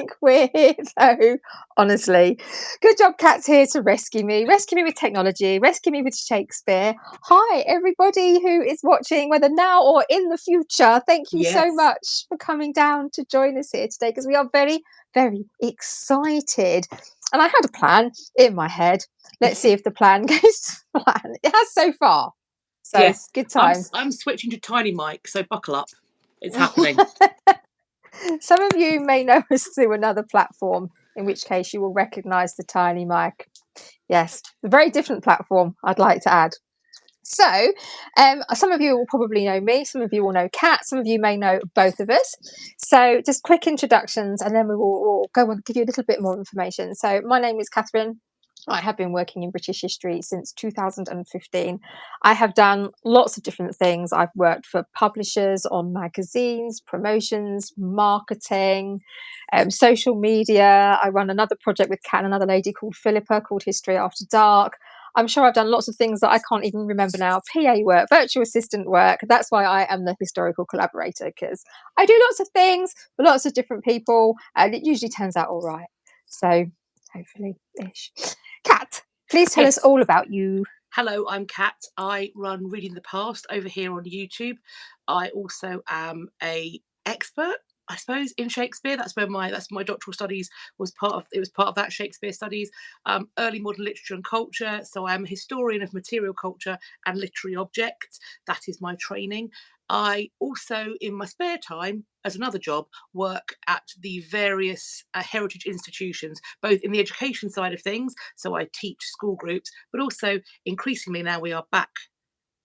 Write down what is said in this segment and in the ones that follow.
think we're here though, honestly. Good job, Kat's here to rescue me. Rescue me with technology, rescue me with Shakespeare. Hi, everybody who is watching, whether now or in the future. Thank you so much for coming down to join us here today, because we are very, very excited. And I had a plan in my head. Let's see if the plan goes to plan. It has so far. So Yes. good times. I'm switching to tiny mic, so buckle up. It's happening. Some of you may know us through another platform, in which case you will recognise the tiny mic. Yes, a very different platform, I'd like to add. So some of you will probably know me, some of you will know Kat, some of you may know both of us. So just quick introductions, and then we'll go and give you a little bit more information. So my name is Catherine. I have been working in British history since 2015. I have done lots of different things. I've worked for publishers on magazines, promotions, marketing, social media. I run another project with Kat and another lady called Philippa called History After Dark. I'm sure I've done lots of things that I can't even remember now. PA work, virtual assistant work. That's why I am the historical collaborator, because I do lots of things for lots of different people, and it usually turns out all right. So hopefully-ish. Kat, please tell us all about you. Hello, I'm Kat. I run Reading the Past over here on YouTube. I also am a expert, I suppose, in Shakespeare. That's my doctoral studies was part of. It was part of that Shakespeare studies, early modern literature and culture. So I am a historian of material culture and literary objects. That is my training. I also, in my spare time, as another job, work at the various heritage institutions, both in the education side of things. So I teach school groups, but also increasingly now we are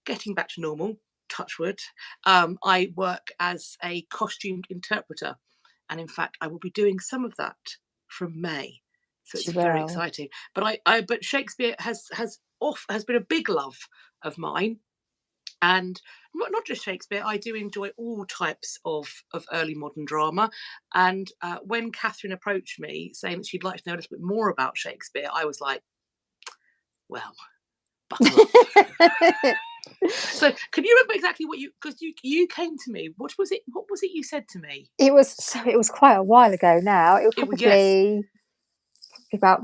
getting back to normal. Touch wood. I work as a costumed interpreter, and in fact, I will be doing some of that from May. So it's very exciting. But but Shakespeare has been a big love of mine. And not just Shakespeare, I do enjoy all types of early modern drama. And when Catherine approached me saying that she'd like to know a little bit more about Shakespeare, I was like, well, buckle up. So can you remember exactly what because you came to me, what was it you said to me? It was quite a while ago now. It was probably about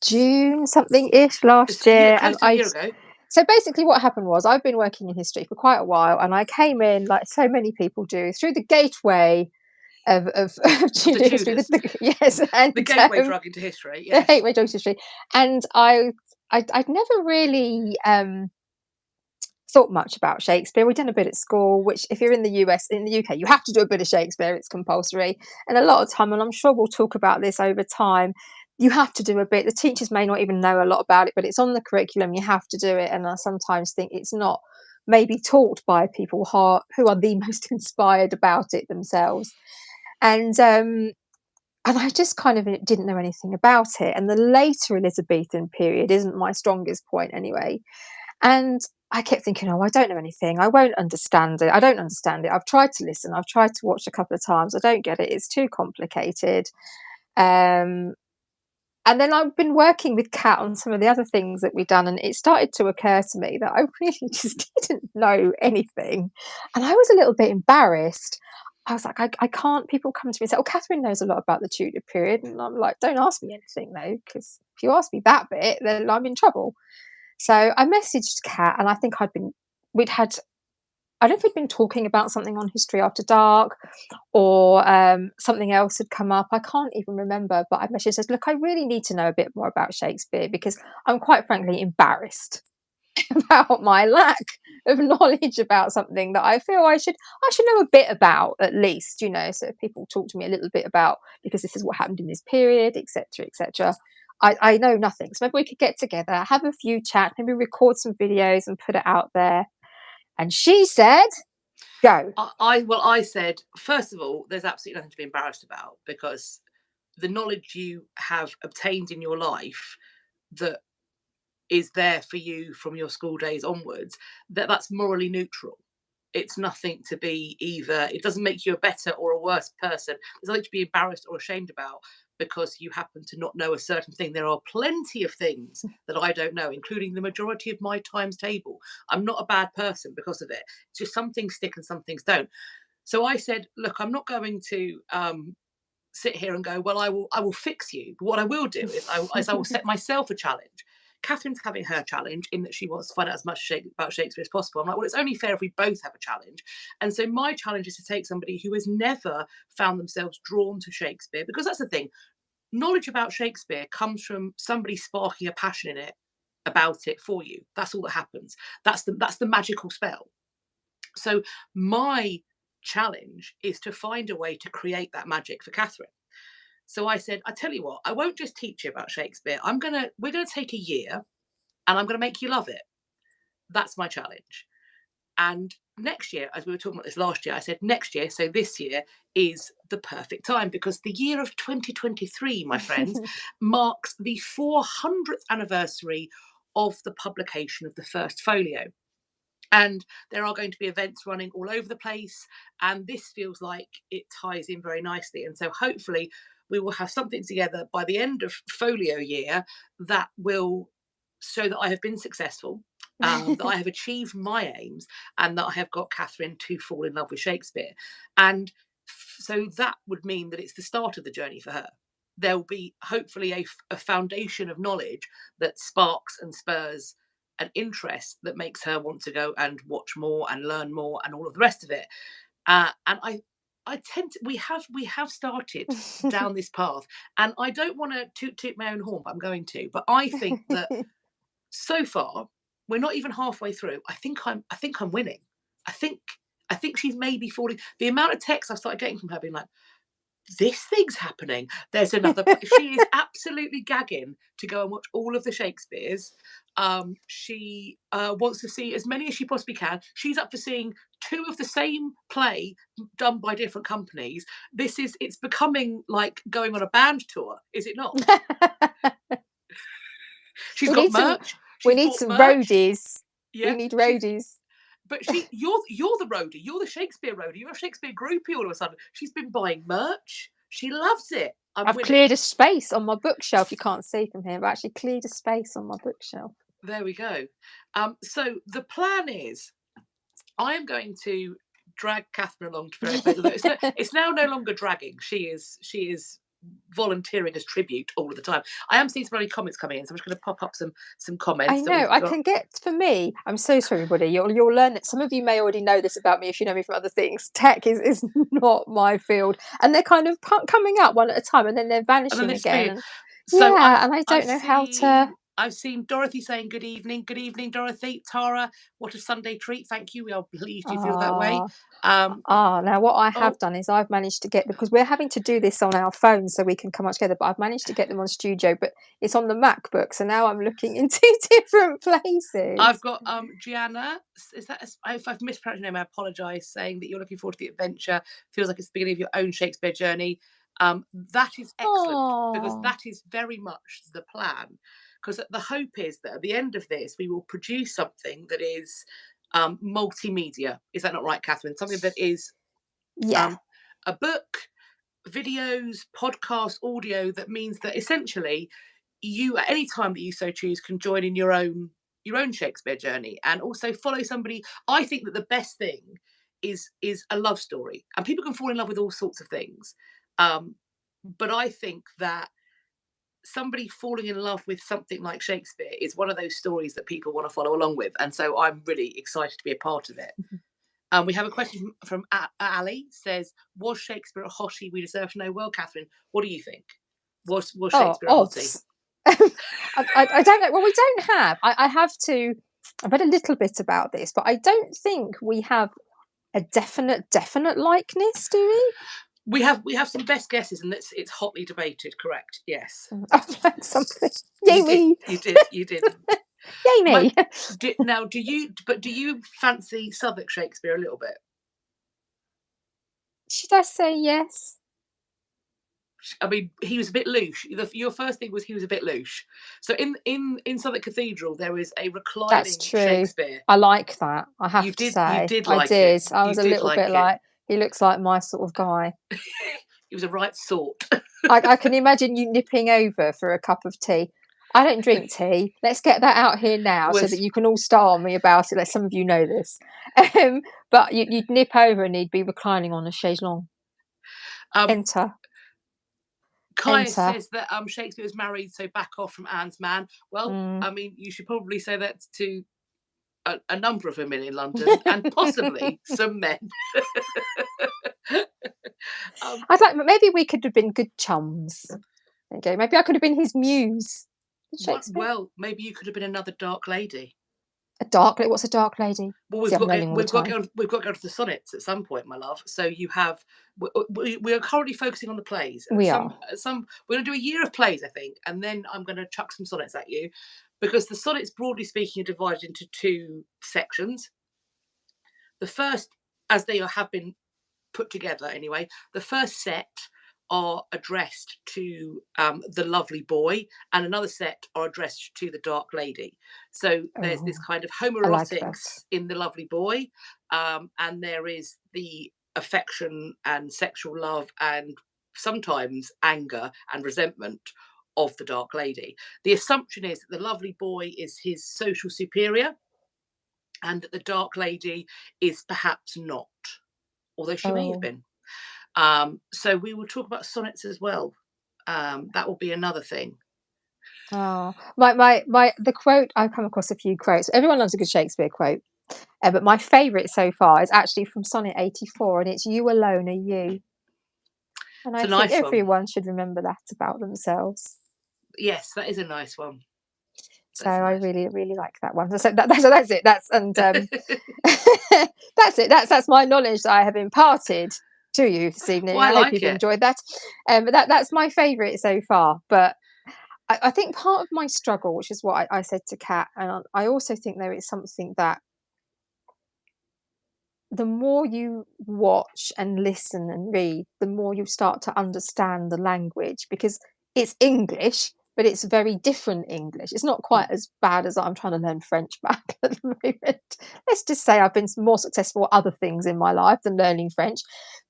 June something-ish last year. Close to a year ago. So basically what happened was, I've been working in history for quite a while, and I came in, like so many people do, through the gateway of Tudor history. Yes, and the gateway drug into history. Yes. The gateway drug into history. And I'd never really thought much about Shakespeare. We'd done a bit at school, which if you're in the UK, you have to do a bit of Shakespeare. It's compulsory. And a lot of time, and I'm sure we'll talk about this over time, you have to do a bit. The teachers may not even know a lot about it, but it's on the curriculum. You have to do it. And I sometimes think it's not maybe taught by people who are the most inspired about it themselves. And I just kind of didn't know anything about it. And the later Elizabethan period isn't my strongest point anyway. And I kept thinking, I don't know anything. I won't understand it. I don't understand it. I've tried to listen. I've tried to watch a couple of times. I don't get it. It's too complicated. And then I've been working with Kat on some of the other things that we've done, and it started to occur to me that I really just didn't know anything. And I was a little bit embarrassed. I was like, I can't, people come to me and say, oh, Catherine knows a lot about the Tudor period. And I'm like, don't ask me anything though, because if you ask me that bit, then I'm in trouble. So I messaged Kat, and I think I don't know if we'd been talking about something on History After Dark, or something else had come up. I can't even remember, but I messaged, said, look, I really need to know a bit more about Shakespeare, because I'm quite frankly embarrassed about my lack of knowledge about something that I feel I should know a bit about, at least, so if people talk to me a little bit about, because this is what happened in this period, etc., etc. I know nothing. So maybe we could get together, have a few chats, maybe record some videos and put it out there. And she said, go. I said, first of all, there's absolutely nothing to be embarrassed about, because the knowledge you have obtained in your life that is there for you from your school days onwards, that's morally neutral. It's nothing to be either. It doesn't make you a better or a worse person. There's nothing to be embarrassed or ashamed about because you happen to not know a certain thing. There are plenty of things that I don't know, including the majority of my times table. I'm not a bad person because of it. It's just some things stick and some things don't. So I said, look, I'm not going to sit here and go, well, I will fix you. But what I will do is I will set myself a challenge. Catherine's having her challenge in that she wants to find out as much about Shakespeare as possible. I'm like, well, it's only fair if we both have a challenge. And so my challenge is to take somebody who has never found themselves drawn to Shakespeare, because that's the thing. Knowledge about Shakespeare comes from somebody sparking a passion in it about it for you. That's all that happens. That's the magical spell. So my challenge is to find a way to create that magic for Catherine. So I said, I tell you what, I won't just teach you about Shakespeare. We're gonna take a year and I'm gonna make you love it. That's my challenge. And next year, as we were talking about this last year, I said next year, so this year is the perfect time, because the year of 2023, my friends, marks the 400th anniversary of the publication of the First Folio. And there are going to be events running all over the place. And this feels like it ties in very nicely. And so hopefully we will have something together by the end of folio year that will show that I have been successful, that I have achieved my aims, and that I have got Catherine to fall in love with Shakespeare. And so that would mean that it's the start of the journey for her. There'll be hopefully a foundation of knowledge that sparks and spurs an interest that makes her want to go and watch more and learn more and all of the rest of it. And I tend to, we have started down this path, and I don't want to toot my own horn, but I'm going to. But I think that so far we're not even halfway through. I think I'm winning. I think she's maybe falling. The amount of texts I've started getting from her being like, this thing's happening. There's another. She is absolutely gagging to go and watch all of the Shakespeares. She wants to see as many as she possibly can. She's up for seeing 2 of the same play done by different companies. It's becoming like going on a band tour, is it not? She's got merch. We need some roadies. Yeah, we need roadies. But you're the roadie. You're the Shakespeare roadie. You're a Shakespeare groupie all of a sudden. She's been buying merch. She loves it. I've cleared a space on my bookshelf. You can't see from here, but I actually cleared a space on my bookshelf. There we go. So the plan is, I am going to drag Catherine along to it's now no longer dragging. She is volunteering as tribute all of the time. I am seeing some bloody comments coming in, so I'm just going to pop up some comments. I know. I can get, for me, I'm so sorry, everybody. You'll learn it. Some of you may already know this about me if you know me from other things. Tech is not my field, and they're kind of coming up one at a time, and then they're vanishing again. So yeah, and I don't know how to. I've seen Dorothy saying good evening. Good evening, Dorothy. Tara, what a Sunday treat. Thank you. We are pleased you feel that way. Now what I have done is I've managed to get, because we're having to do this on our phones so we can come up together, but I've managed to get them on Studio, but it's on the MacBook, so now I'm looking in 2 different places. I've got Gianna, is that if I've mispronounced your name, I apologise, saying that you're looking forward to the adventure, feels like it's the beginning of your own Shakespeare journey. That is excellent, because that is very much the plan, because the hope is that at the end of this we will produce something that is multimedia. Is that not right, Catherine? Something that is a book, videos, podcast, audio, that means that essentially you, at any time that you so choose, can join in your own Shakespeare journey, and also follow somebody. I think that the best thing is a love story, and people can fall in love with all sorts of things, but I think that somebody falling in love with something like Shakespeare is one of those stories that people want to follow along with, and so I'm really excited to be a part of it. We have a question from Ali. Says, was Shakespeare a hottie? We deserve to know. Well, Catherine, what do you think? Was Shakespeare a hottie? I don't know. Well, we don't have. I've read a little bit about this, but I don't think we have a definite likeness, do we? We have some best guesses, and it's hotly debated. Correct? Yes. I've learned something. Yay me! You did. Yay me! Do you fancy Southwark Shakespeare a little bit? Should I say yes? I mean, he was a bit louche. Your first thing was he was a bit louche. So in Southwark Cathedral there is a reclining Shakespeare. I like that. I have to say, you did like I did. It. I was a little bit like, he looks like my sort of guy. He was a right sort. I can imagine you nipping over for a cup of tea. I don't drink tea. Let's get that out here now so that you can all star on me about it. Let some of you know this. But you'd nip over and he'd be reclining on a chaise longue. Enter. Kaya enter. says that Shakespeare was married, so back off from Anne's man. Well, I mean, you should probably say that to a number of women in London and possibly some men. I'd like, maybe we could have been good chums. Okay, maybe I could have been his muse. Shakespeare. Well, maybe you could have been another dark lady. A dark lady? What's a dark lady? Well, See, I'm learning all the time. we've got to go to the sonnets at some point, my love. So you have we are currently focusing on the plays. We We're going to do a year of plays, I think, and then I'm going to chuck some sonnets at you, because the sonnets, broadly speaking, are divided into two sections. The first, as they have been put together anyway, the first set are addressed to the lovely boy, and another set are addressed to the dark lady. So there's this kind of homoerotics in the lovely boy, and there is the affection and sexual love and sometimes anger and resentment of the dark lady. The assumption is that the lovely boy is his social superior and that the dark lady is perhaps not, although she may have been. So we will talk about sonnets as well. That will be another thing. Oh, the quote, I've come across a few quotes. Everyone loves a good Shakespeare quote, but my favourite so far is actually from Sonnet 84, and it's "You alone are you." And I think everyone should remember that about themselves. Yes, that is a nice one. So I really, really like that one. So that's it. That's it. That's my knowledge that I have imparted to you this evening. Well, I hope you've enjoyed that. But that's my favourite so far. But I think part of my struggle, which is what I said to Kat, and I also think there is something that the more you watch and listen and read, the more you start to understand the language, because it's English, but it's very different English. It's not quite as bad as I'm trying to learn French back at the moment. Let's just say I've been more successful at other things in my life than learning French,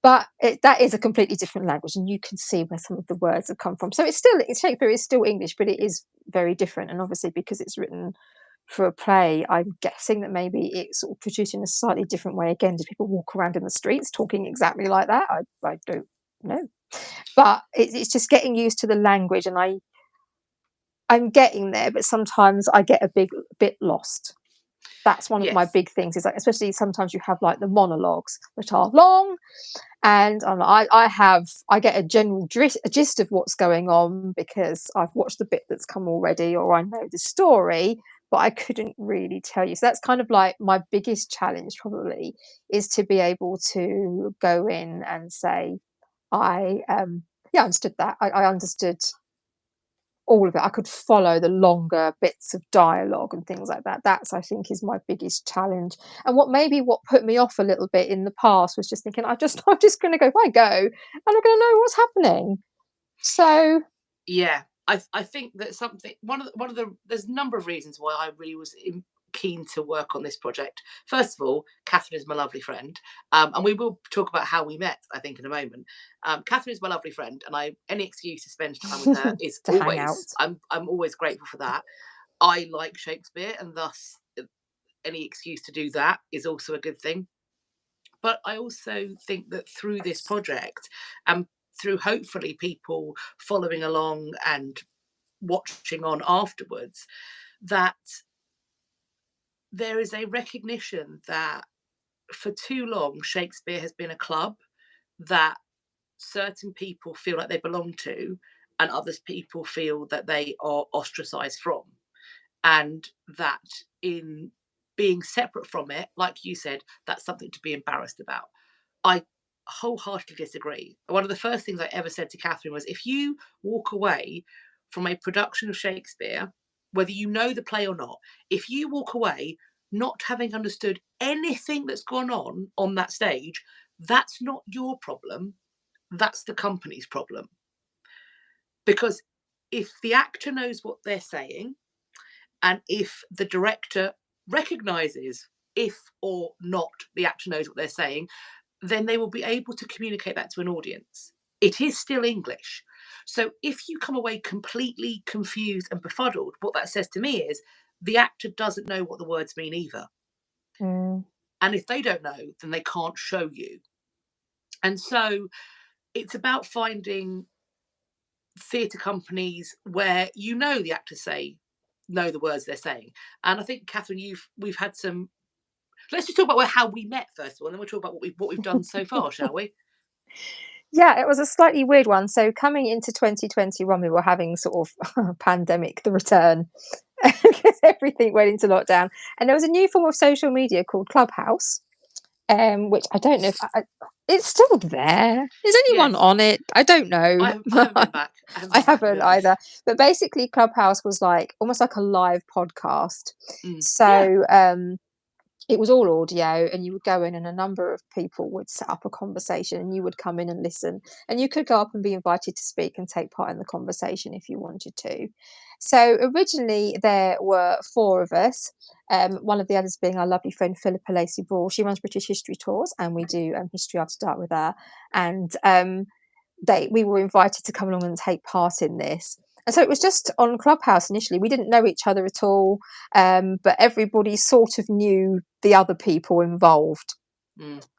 but that is a completely different language, and you can see where some of the words have come from. So Shakespeare is still English, but it is very different, and obviously because it's written for a play, I'm guessing that maybe it's sort of produced in a slightly different way. Again, do people walk around in the streets talking exactly like that? I don't know, but it's just getting used to the language, and I'm getting there, but sometimes I get a bit lost. That's one of my big things, is like, especially sometimes you have like the monologues that are long, and I get a general gist of what's going on because I've watched the bit that's come already, or I know the story, but I couldn't really tell you. So that's kind of like my biggest challenge probably, is to be able to go in and say, I understood that. I understood all of it. I could follow the longer bits of dialogue and things like that. That's, I think, is my biggest challenge. And what put me off a little bit in the past was just thinking, I'm just going to go. If I go, and I'm going to know what's happening. So yeah, I think that there's a number of reasons why I really was keen to work on this project. First of all, Catherine is my lovely friend, and we will talk about how we met, I think, in a moment. Catherine is my lovely friend, and any excuse to spend time with her is hang out. I'm always grateful for that. I like Shakespeare, and thus any excuse to do that is also a good thing. But I also think that through this project, and through hopefully people following along and watching on afterwards, that there is a recognition that for too long Shakespeare has been a club that certain people feel like they belong to, and others people feel that they are ostracized from, and that in being separate from it, like you said, that's something to be embarrassed about. I wholeheartedly disagree. One of the first things I ever said to Catherine was, if you walk away from a production of Shakespeare, whether you know the play or not, if you walk away not having understood anything that's gone on that stage, that's not your problem. That's the company's problem. Because if the actor knows what they're saying, and if the director recognizes if or not the actor knows what they're saying, then they will be able to communicate that to an audience. It is still English. So if you come away completely confused and befuddled, what that says to me is the actor doesn't know what the words mean either. And if they don't know, then they can't show you. And so it's about finding theatre companies where the actors know the words they're saying. And I think, Catherine, we've had some. Let's just talk about how we met first of all, and then we'll talk about what we've done so far, shall we? Yeah, it was a slightly weird one. So coming into 2021, we were having sort of pandemic, the return, because everything went into lockdown. And there was a new form of social media called Clubhouse, which I don't know if it's still there. Is anyone Yes. on it? I don't know. I haven't been back. I haven't either. But basically, Clubhouse was almost like a live podcast. So it was all audio, and you would go in and a number of people would set up a conversation, and you would come in and listen, and you could go up and be invited to speak and take part in the conversation if you wanted to. So originally there were 4 of us, one of the others being our lovely friend Philippa Lacey Ball. She runs British History Tours, and we do History After Dark with her, and we were invited to come along and take part in this. And so it was just on Clubhouse initially. We didn't know each other at all, but everybody sort of knew the other people involved.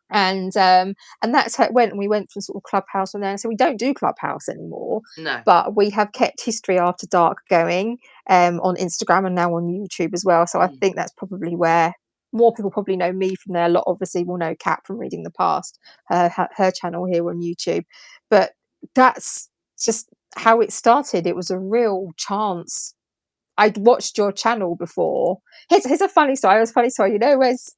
And that's how it went. And we went from sort of Clubhouse from there. So we don't do Clubhouse anymore. No. But we have kept History After Dark going on Instagram and now on YouTube as well. So I think that's probably where more people probably know me from there. A lot obviously will know Kat from Reading the Past, her channel here on YouTube. But that's just how it started. It was a real chance. I'd watched your channel before. Here's a funny story. You know, where's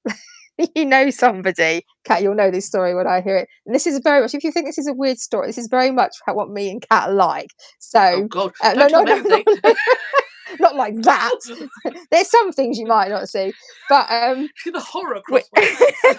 you know somebody, Kat, you'll know this story when I hear it. And this is very much, if you think this is a weird story, this is very much what me and Kat like. So, oh God, no, not like that. There's some things you might not see, but see the horror across my face.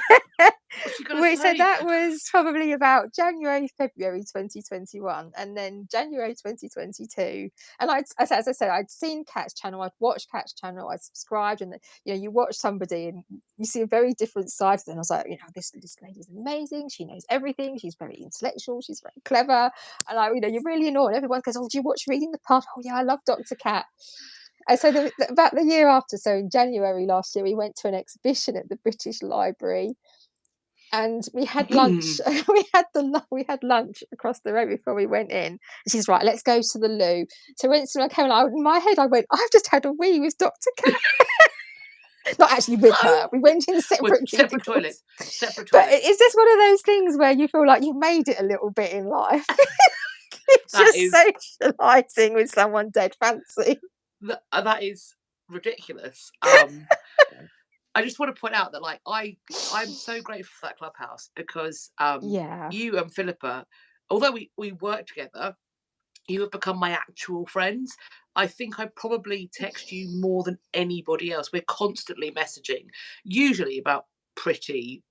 So that was probably about January, February 2021, and then January 2022. And as I said, I'd seen Kat's channel, I'd watched Kat's channel, I subscribed, and you watch somebody and you see a very different side. And I was like, this lady's amazing. She knows everything. She's very intellectual. She's very clever. And you're really annoyed. Everyone goes, "Oh, do you watch Reading the Past?" "Oh yeah, I love Dr. Kat." And so about the year after, so in January last year, we went to an exhibition at the British Library. And we had lunch. we had lunch across the road before we went in. And she's right. Let's go to the loo. So when I came out in my head, I went, "I've just had a wee with Dr. Kat." Not actually with her. We went in separate toilets. But it's just one of those things where you feel like you've made it a little bit in life. It's just socialising with someone dead fancy. That is ridiculous. I just want to point out that I'm so grateful for that Clubhouse because you and Philippa, although we work together, you have become my actual friends. I think I probably text you more than anybody else. We're constantly messaging, usually about pretty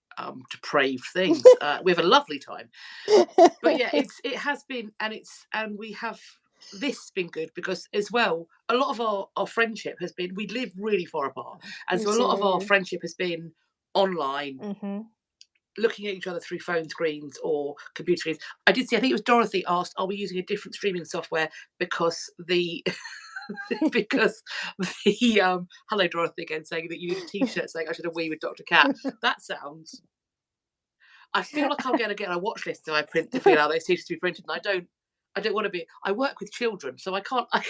depraved things. We have a lovely time. But yeah, it has been, and we have. This has been good because as well, a lot of our friendship has been, we live really far apart, and so a lot of our friendship has been online, looking at each other through phone screens or computer screens. I think it was Dorothy asked, "Are we using a different streaming software because the hello Dorothy again, saying that you need a t-shirt saying I should have wee with Dr. Kat." That sounds, I feel like I'm going to get a watch list if I allow those t-shirts to be printed, and I don't want to be. I work with children, so I can't have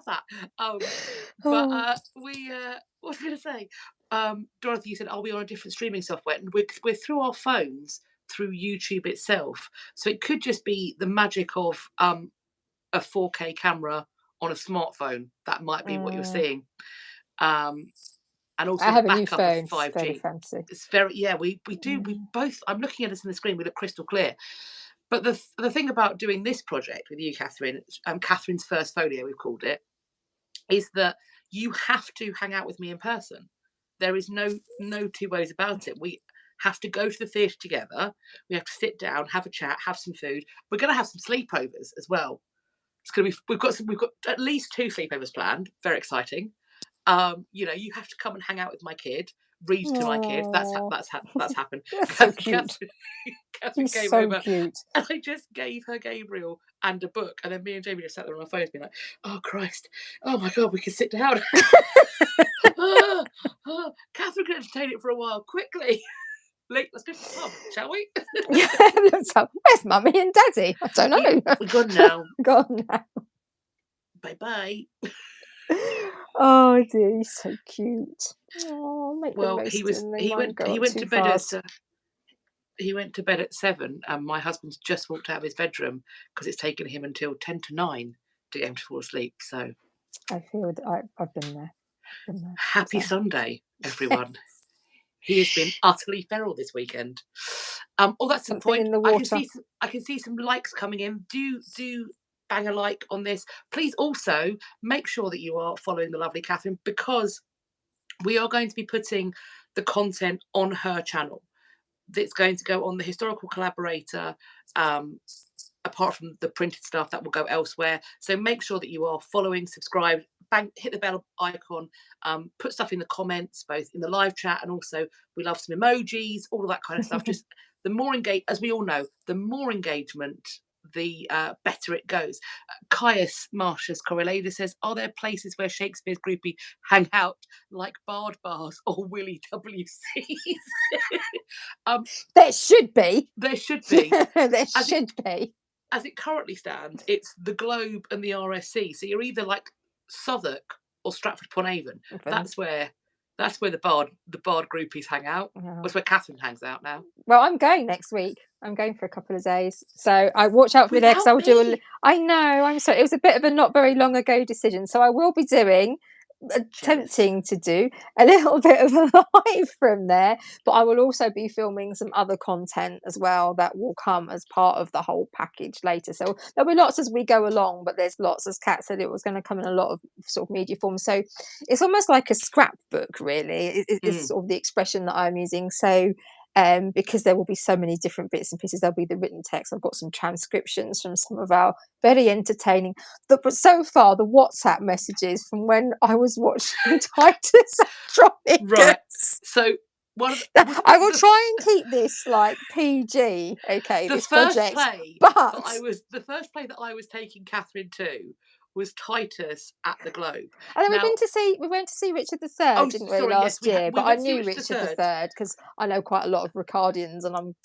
that. But what was I going to say? Dorothy, you said, "Are we on a different streaming software?" And we're through our phones, through YouTube itself. So it could just be the magic of a 4K camera on a smartphone. That might be what you're seeing. And also I have the a new backup phone. of 5G. It's very fancy. It's very we do. We both. I'm looking at this in the screen. We look crystal clear. But the thing about doing this project with you, Catherine, Catherine's First Folio, we've called it, is that you have to hang out with me in person. There is no two ways about it. We have to go to the theatre together. We have to sit down, have a chat, have some food. We're going to have some sleepovers as well. It's going to be. We've got at least 2 sleepovers planned. Very exciting. You have to come and hang out with my kid. Read to my kid. That's happened. That's so cute. Catherine came over, cute. And I just gave her Gabriel and a book, and then me and Jamie just sat there on our phones, being like, "Oh Christ! Oh my God, we can sit down." Catherine can entertain it for a while quickly. Let's go to the pub, shall we? So, where's Mummy and Daddy? I don't know. We're gone now. Gone now. Bye-bye. Oh dear, he's so cute. Oh, make the Well, most of him. They he won't went go he up went too to bed fast. he went to bed at 7, and my husband's just walked out of his bedroom because it's taken him until 10 to 9 to get him to fall asleep. So I feel that I've been there. happy Sunday, everyone. He has been utterly feral this weekend. That's the Something point. in the water. I can see some likes coming in. Do bang a like on this. Please also make sure that you are following the lovely Catherine, because we are going to be putting the content on her channel. That's going to go on the Historical Collaborator, apart from the printed stuff that will go elsewhere. So make sure that you are following, subscribe, bang, hit the bell icon, put stuff in the comments, both in the live chat, and also we love some emojis, all of that kind of stuff. Just the more as we all know, the more engagement, the better it goes. Caius Marcius Correlator says, are there places where Shakespeare's groupie hang out, like Bard Bars or Willie WCs? There should be. There should be. There should be. As it currently stands, it's the Globe and the RSC. So you're either like Southwark or Stratford-upon-Avon. That's where the Bard groupies hang out. Yeah. That's where Catherine hangs out now. Well, I'm going next week. I'm going for a couple of days, so I watch out for me there, because I will do. I know. I'm sorry. It was a bit of a not very long ago decision, so I will be doing. Attempting to do a little bit of a live from there, but I will also be filming some other content as well that will come as part of the whole package later. So there'll be lots as we go along, but there's lots, as Kat said, it was going to come in a lot of sort of media forms. So it's almost like a scrapbook, really. It's sort of the expression that I'm using. So because there will be so many different bits and pieces. There'll be the written text. I've got some transcriptions from some of our very entertaining. But so far, the WhatsApp messages from when I was watching Titus Andronicus. Right. So I will try and keep this like PG. Okay, this project. But the first play that I was taking Catherine to was Titus at the Globe. And then we went to see Richard III, didn't we, last year? But I knew Richard III because I know quite a lot of Ricardians, and I'm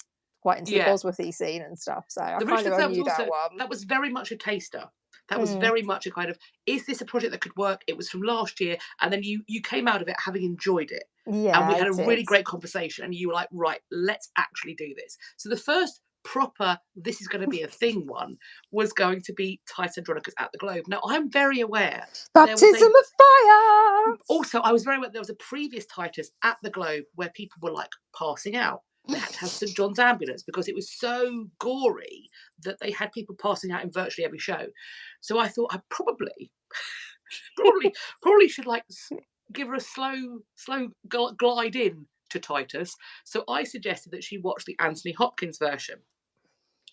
quite into the Bosworthy scene and stuff. So I kind of knew that one. That was very much a taster. That was very much a kind of, is this a project that could work? It was from last year, and then you came out of it having enjoyed it. Yeah, and we had a really great conversation, and you were like, right, let's actually do this. So the first proper, this is going to be a thing one, was going to be Titus Andronicus at the Globe. Now, I'm very aware. Baptism of fire! Also, I was very aware there was a previous Titus at the Globe where people were like passing out. They had to have St. John's ambulance because it was so gory that they had people passing out in virtually every show. So I thought I probably should like give her a slow glide in to Titus. So I suggested that she watch the Anthony Hopkins version,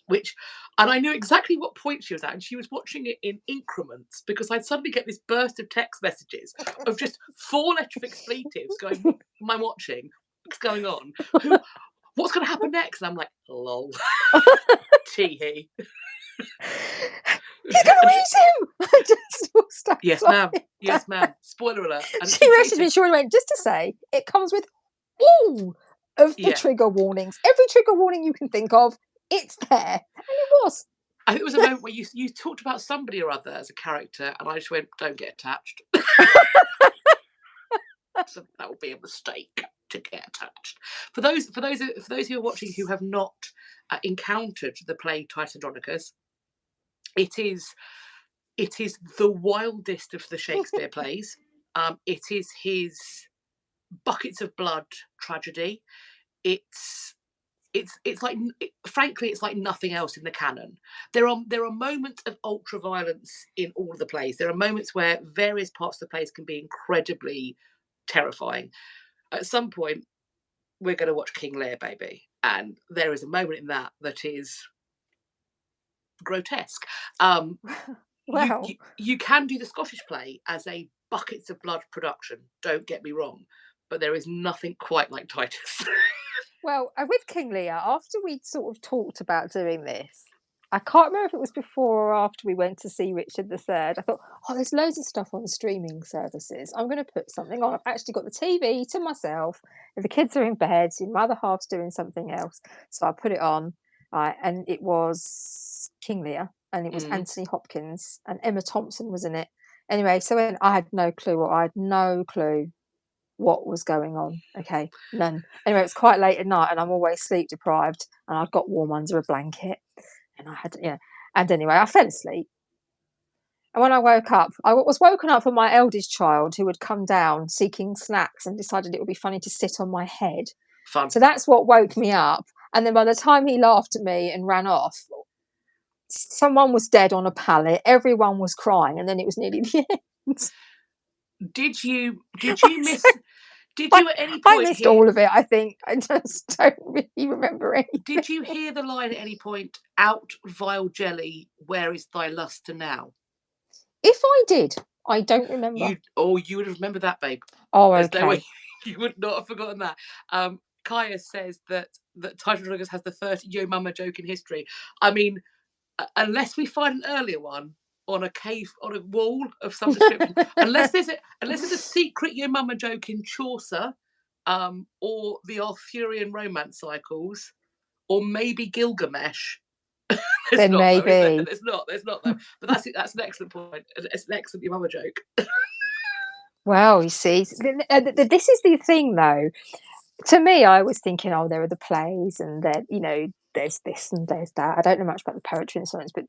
and I knew exactly what point she was at, and she was watching it in increments because I'd suddenly get this burst of text messages of just 4-letter expletives going, what am I watching? What's going on? What's going to happen next? And I'm like, lol. Tee-hee. He's going to eat him! Yes, ma'am. Yes, ma'am. Spoiler alert. And she messaged me, she went, just to say, it comes with all of the trigger warnings. Every trigger warning you can think of, it's there. And it was. I think it was a moment where you talked about somebody or other as a character, and I just went, don't get attached. So that would be a mistake to get attached. For those who are watching who have not encountered the play Titus Andronicus, it is the wildest of the Shakespeare plays. It is his buckets of blood tragedy. It's like, frankly, it's like nothing else in the canon. There are moments of ultra violence in all of the plays. There are moments where various parts of the plays can be incredibly terrifying. At some point, we're going to watch King Lear, baby, and there is a moment in that is grotesque. Wow. You can do the Scottish play as a buckets of blood production, don't get me wrong, but there is nothing quite like Titus. Well, with King Lear, after we'd sort of talked about doing this, I can't remember if it was before or after we went to see Richard III. I thought, oh, there's loads of stuff on streaming services. I'm going to put something on. I've actually got the TV to myself. If the kids are in bed, my other half's doing something else. So I put it on, and it was King Lear, and it was Anthony Hopkins, and Emma Thompson was in it. Anyway, so I had no clue, what was going on. Okay, none. Anyway, it was quite late at night, and I'm always sleep deprived, and I'd got warm under a blanket. And I had, and anyway, I fell asleep. And when I woke up, I was woken up by my eldest child who had come down seeking snacks and decided it would be funny to sit on my head. Fun. So that's what woke me up. And then by the time he laughed at me and ran off, someone was dead on a pallet. Everyone was crying, and then it was nearly the end. Did you miss? Did you at any point? I missed all of it. I think I just don't really remember anything. Did you hear the line at any point? Out, vile jelly, where is thy lustre now? If I did, I don't remember. You would have remembered that, babe. Oh, There's okay. no way you would not have forgotten that. Kaya says that Title Druggers has the first Yo Mama joke in history. I mean, unless we find an earlier one on a wall of some description, unless there's a secret Yo Mama joke in Chaucer, or the Arthurian romance cycles, or maybe Gilgamesh. Then not, maybe though, there's not though. But that's an excellent point. It's an excellent Yo Mama joke. Well, you see, this is the thing, though. To me, I was thinking, oh, there are the plays, and there, there's this and there's that. I don't know much about the poetry and science, but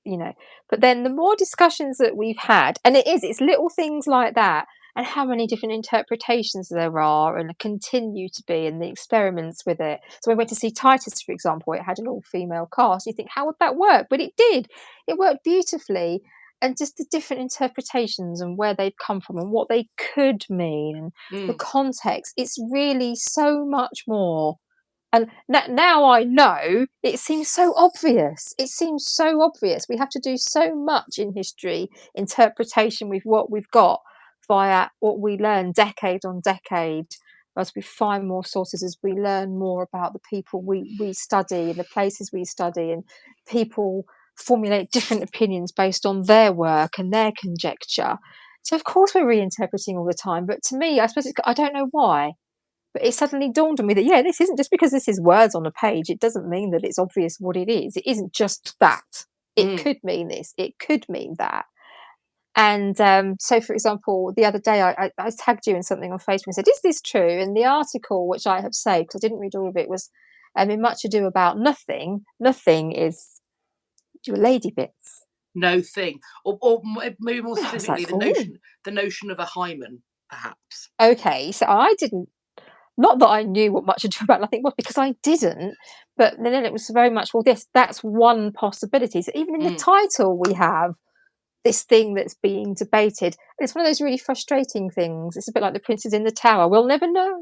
but then the more discussions that we've had, and it's little things like that, and how many different interpretations there are and continue to be, and the experiments with it. So we went to see Titus, for example. It had an all-female cast. You think, how would that work? But it did. It worked beautifully. And just the different interpretations and where they've come from and what they could mean and the context. It's really so much more. And now I know it seems so obvious. It seems so obvious. We have to do so much in history interpretation with what we've got via what we learn decade on decade, as we find more sources, as we learn more about the people we study and the places we study, and people formulate different opinions based on their work and their conjecture. So of course we're reinterpreting all the time. But to me, I suppose I don't know why, but it suddenly dawned on me that this isn't just because this is words on a page. It doesn't mean that it's obvious what it is. It isn't just that. It could mean this. It could mean that. And so, for example, the other day I tagged you in something on Facebook and said, "Is this true?" And the article, which I have saved because I didn't read all of it, was in Much Ado About Nothing. Nothing is your lady bits. No thing, or maybe more specifically, like, the notion of a hymen, perhaps. Okay, so I didn't. Not that I knew what Much Ado About Nothing was, because I didn't. But then it was very much, that's one possibility. So even in the title, we have this thing that's being debated. And it's one of those really frustrating things. It's a bit like The Prince is in the Tower. We'll never know.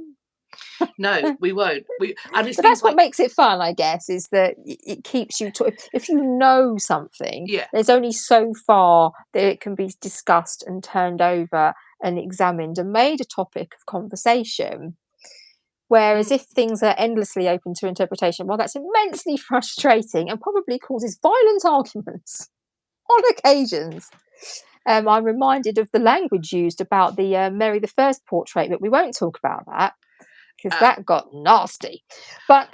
No, we won't. But that's what makes it fun, I guess, is that it keeps you. If you know something, there's only so far that it can be discussed and turned over and examined and made a topic of conversation. Whereas if things are endlessly open to interpretation, well, that's immensely frustrating and probably causes violent arguments on occasions. I'm reminded of the language used about the Mary I portrait, but we won't talk about that because that got nasty. But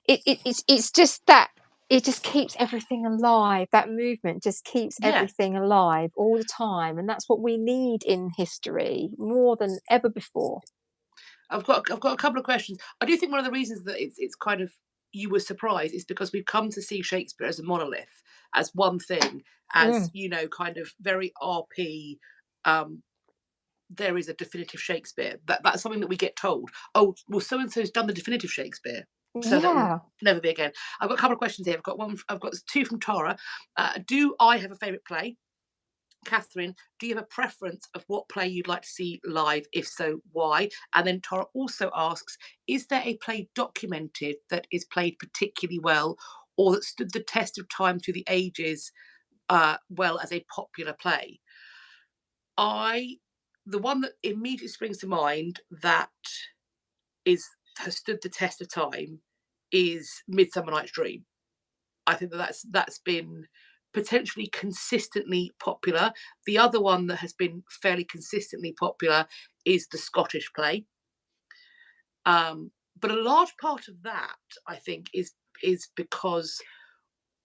it's just that it just keeps everything alive. That movement just keeps everything alive all the time, and that's what we need in history more than ever before. I've got a couple of questions. I do think one of the reasons that it's kind of you were surprised is because we've come to see Shakespeare as a monolith, as one thing, as kind of very RP. There is a definitive Shakespeare. That's something that we get told. Oh, well, so and so's done the definitive Shakespeare, so that will never be again. I've got a couple of questions here. I've got two from Tara. Do I have a favourite play? Catherine, do you have a preference of what play you'd like to see live? If so, why? And then Tara also asks, is there a play documented that is played particularly well or that stood the test of time through the ages well as a popular play? The one that immediately springs to mind that has stood the test of time is Midsummer Night's Dream. I think that's been potentially consistently popular. The other one that has been fairly consistently popular is the Scottish play. But a large part of that, I think, is because,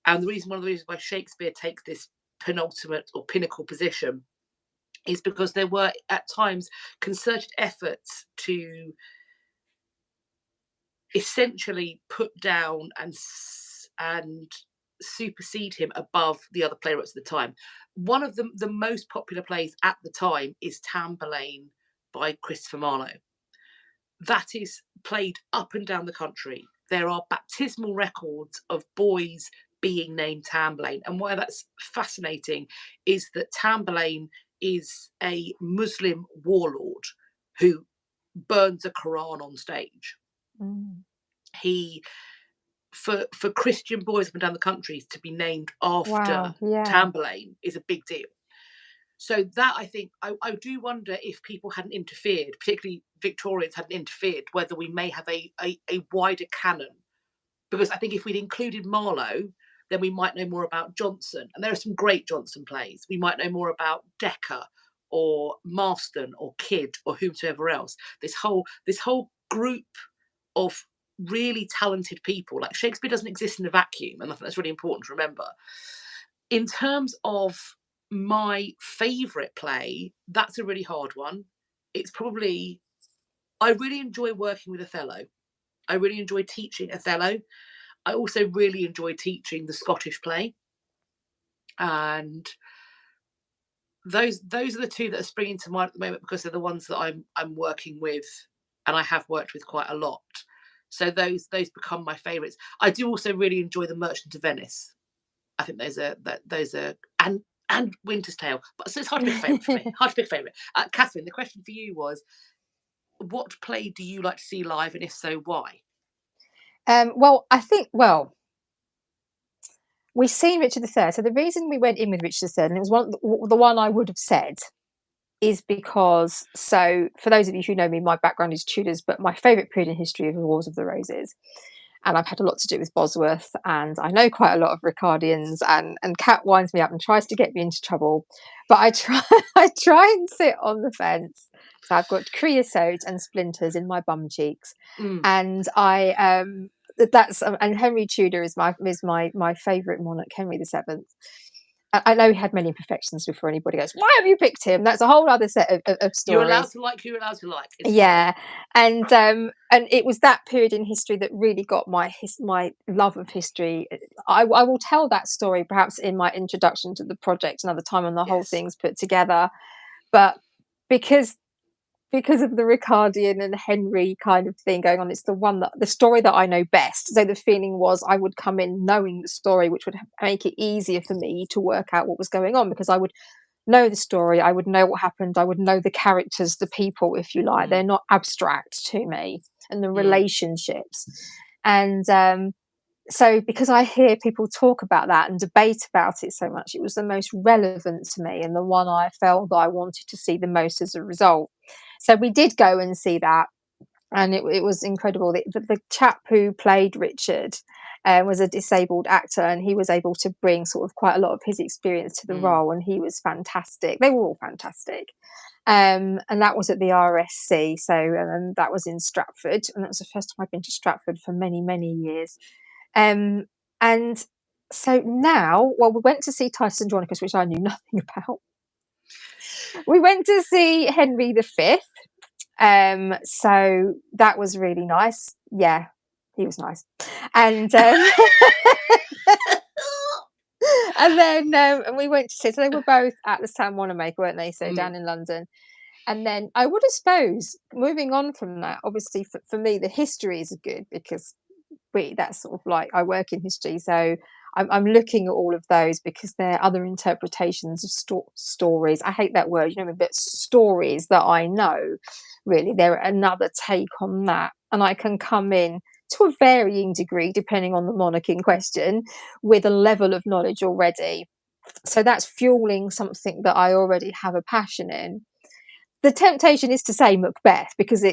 and one of the reasons why Shakespeare takes this penultimate or pinnacle position is because there were at times concerted efforts to essentially put down and supersede him above the other playwrights at the time. One of the most popular plays at the time is Tamburlaine by Christopher Marlowe. That is played up and down the country. There are baptismal records of boys being named Tamburlaine. And why that's fascinating is that Tamburlaine is a Muslim warlord who burns a Quran on stage. He, for Christian boys up and down the country to be named after Tamburlaine is a big deal. So that, I think, I do wonder if people hadn't interfered, particularly Victorians hadn't interfered, whether we may have a wider canon. Because I think if we'd included Marlowe, then we might know more about Johnson. And there are some great Johnson plays. We might know more about Dekker or Marston or Kidd or whomsoever else. This whole group of really talented people. Like, Shakespeare doesn't exist in a vacuum, and I think that's really important to remember. In terms of my favourite play, that's a really hard one. It's probably, I really enjoy working with Othello. I really enjoy teaching Othello. I also really enjoy teaching the Scottish play. And those are the two that are springing to mind at the moment, because they're the ones that I'm working with, and I have worked with quite a lot. So those become my favourites. I do also really enjoy The Merchant of Venice. I think those are and Winter's Tale. But so it's hard to pick a favourite for me. Hard to pick a favourite. Catherine, the question for you was, what play do you like to see live, and if so, why? Well, I think, we've seen Richard III. So the reason we went in with Richard III, and it was the one I would have said, is because, so for those of you who know me, my background is Tudors, but my favourite period in history is the Wars of the Roses. And I've had a lot to do with Bosworth, and I know quite a lot of Ricardians, and Kat winds me up and tries to get me into trouble. But I try and sit on the fence. So I've got creosote and splinters in my bum cheeks. And and Henry Tudor is my favourite monarch, Henry VII. I know he had many imperfections before anybody goes, why have you picked him? That's a whole other set of stories. You're allowed to like who you're allowed to like. Yeah. And it was that period in history that really got my love of history. I will tell that story perhaps in my introduction to the project another time when the whole thing's put together. But because of the Ricardian and Henry kind of thing going on, it's the story that I know best. So the feeling was I would come in knowing the story, which would make it easier for me to work out what was going on, because I would know the story, I would know what happened, I would know the characters, the people, if you like. They're not abstract to me, and the relationships. And so because I hear people talk about that and debate about it so much, it was the most relevant to me, and the one I felt that I wanted to see the most as a result. So we did go and see that, and it was incredible. The chap who played Richard was a disabled actor, and he was able to bring sort of quite a lot of his experience to the role, and he was fantastic. They were all fantastic. And that was at the RSC, so that was in Stratford, and that was the first time I've been to Stratford for many, many years. And so now, we went to see Titus Andronicus, which I knew nothing about. We went to see Henry V. So that was really nice. Yeah, he was nice. And and then we went to see, so they were both at the San Wanamaker, weren't they? So down in London. And then I would have suppose, moving on from that, obviously for me, the history is good, because that's sort of like, I work in history, so I'm looking at all of those, because there are other interpretations of stories. I hate that word, but stories that I know, really, they're another take on that, and I can come in to a varying degree, depending on the monarch in question, with a level of knowledge already. So that's fueling something that I already have a passion in. The temptation is to say Macbeth, because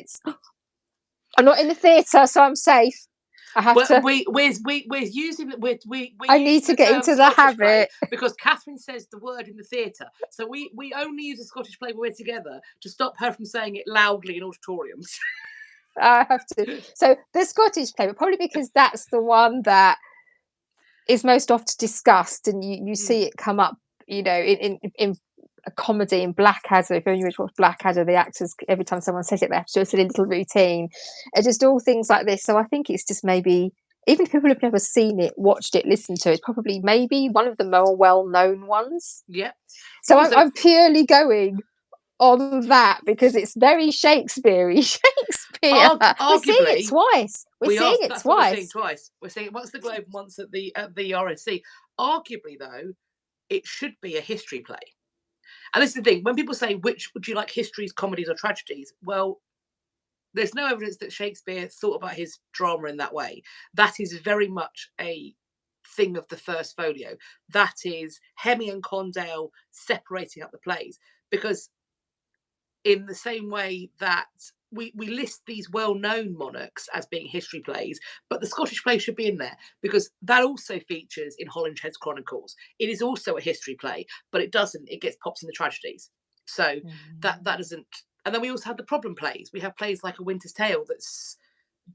I'm not in the theatre, so I'm safe. I have Well, to. we're using I need to get into the habit because Catherine says the word in the theatre, so we only use a Scottish play when we're together to stop her from saying it loudly in auditoriums. I have to. So the Scottish play, but probably because that's the one that is most often discussed, and you see it come up, in a comedy in Blackadder. If you watch Blackadder, the actors, every time someone says it, they have to do a silly little routine, and just all things like this. So I think it's just maybe, even if people have never seen it, watched it, listened to it, it's probably maybe one of the more well-known ones. Yeah. So I'm purely going on that because it's very Shakespeare-y. Shakespeare. We're seeing it twice. That's what we're seeing twice. We're seeing it once at the Globe, once at the RSC. Arguably, though, it should be a history play. And this is the thing: when people say which would you like, histories, comedies, or tragedies? Well, there's no evidence that Shakespeare thought about his drama in that way. That is very much a thing of the First Folio. That is Hemming and Condell separating up the plays, because in the same way that we list these well-known monarchs as being history plays, but the Scottish play should be in there because that also features in Holinshed's Chronicles. It is also a history play, but it gets popped in the tragedies. So that doesn't. And then we also have the problem plays. We have plays like A Winter's Tale that's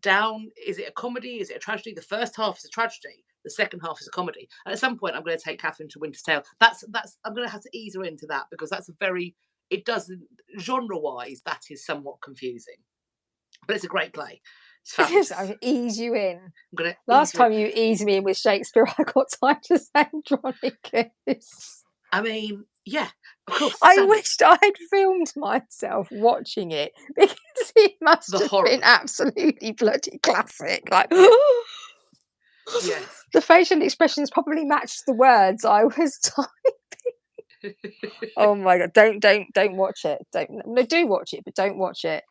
down. Is it a comedy? Is it a tragedy? The first half is a tragedy. The second half is a comedy. And at some point, I'm going to take Catherine to Winter's Tale. I'm going to have to ease her into that because that's it doesn't, genre-wise, that is somewhat confusing. But it's a great play. It's fabulous. I ease you in. Last time you eased me in with Shakespeare, I got time to say Andronicus. I mean, yeah, of course. I wished I'd filmed myself watching it because it must have been absolutely bloody classic. Like, yes, the facial expressions probably matched the words I was typing. Oh my god! Don't watch it. Do watch it, but don't watch it.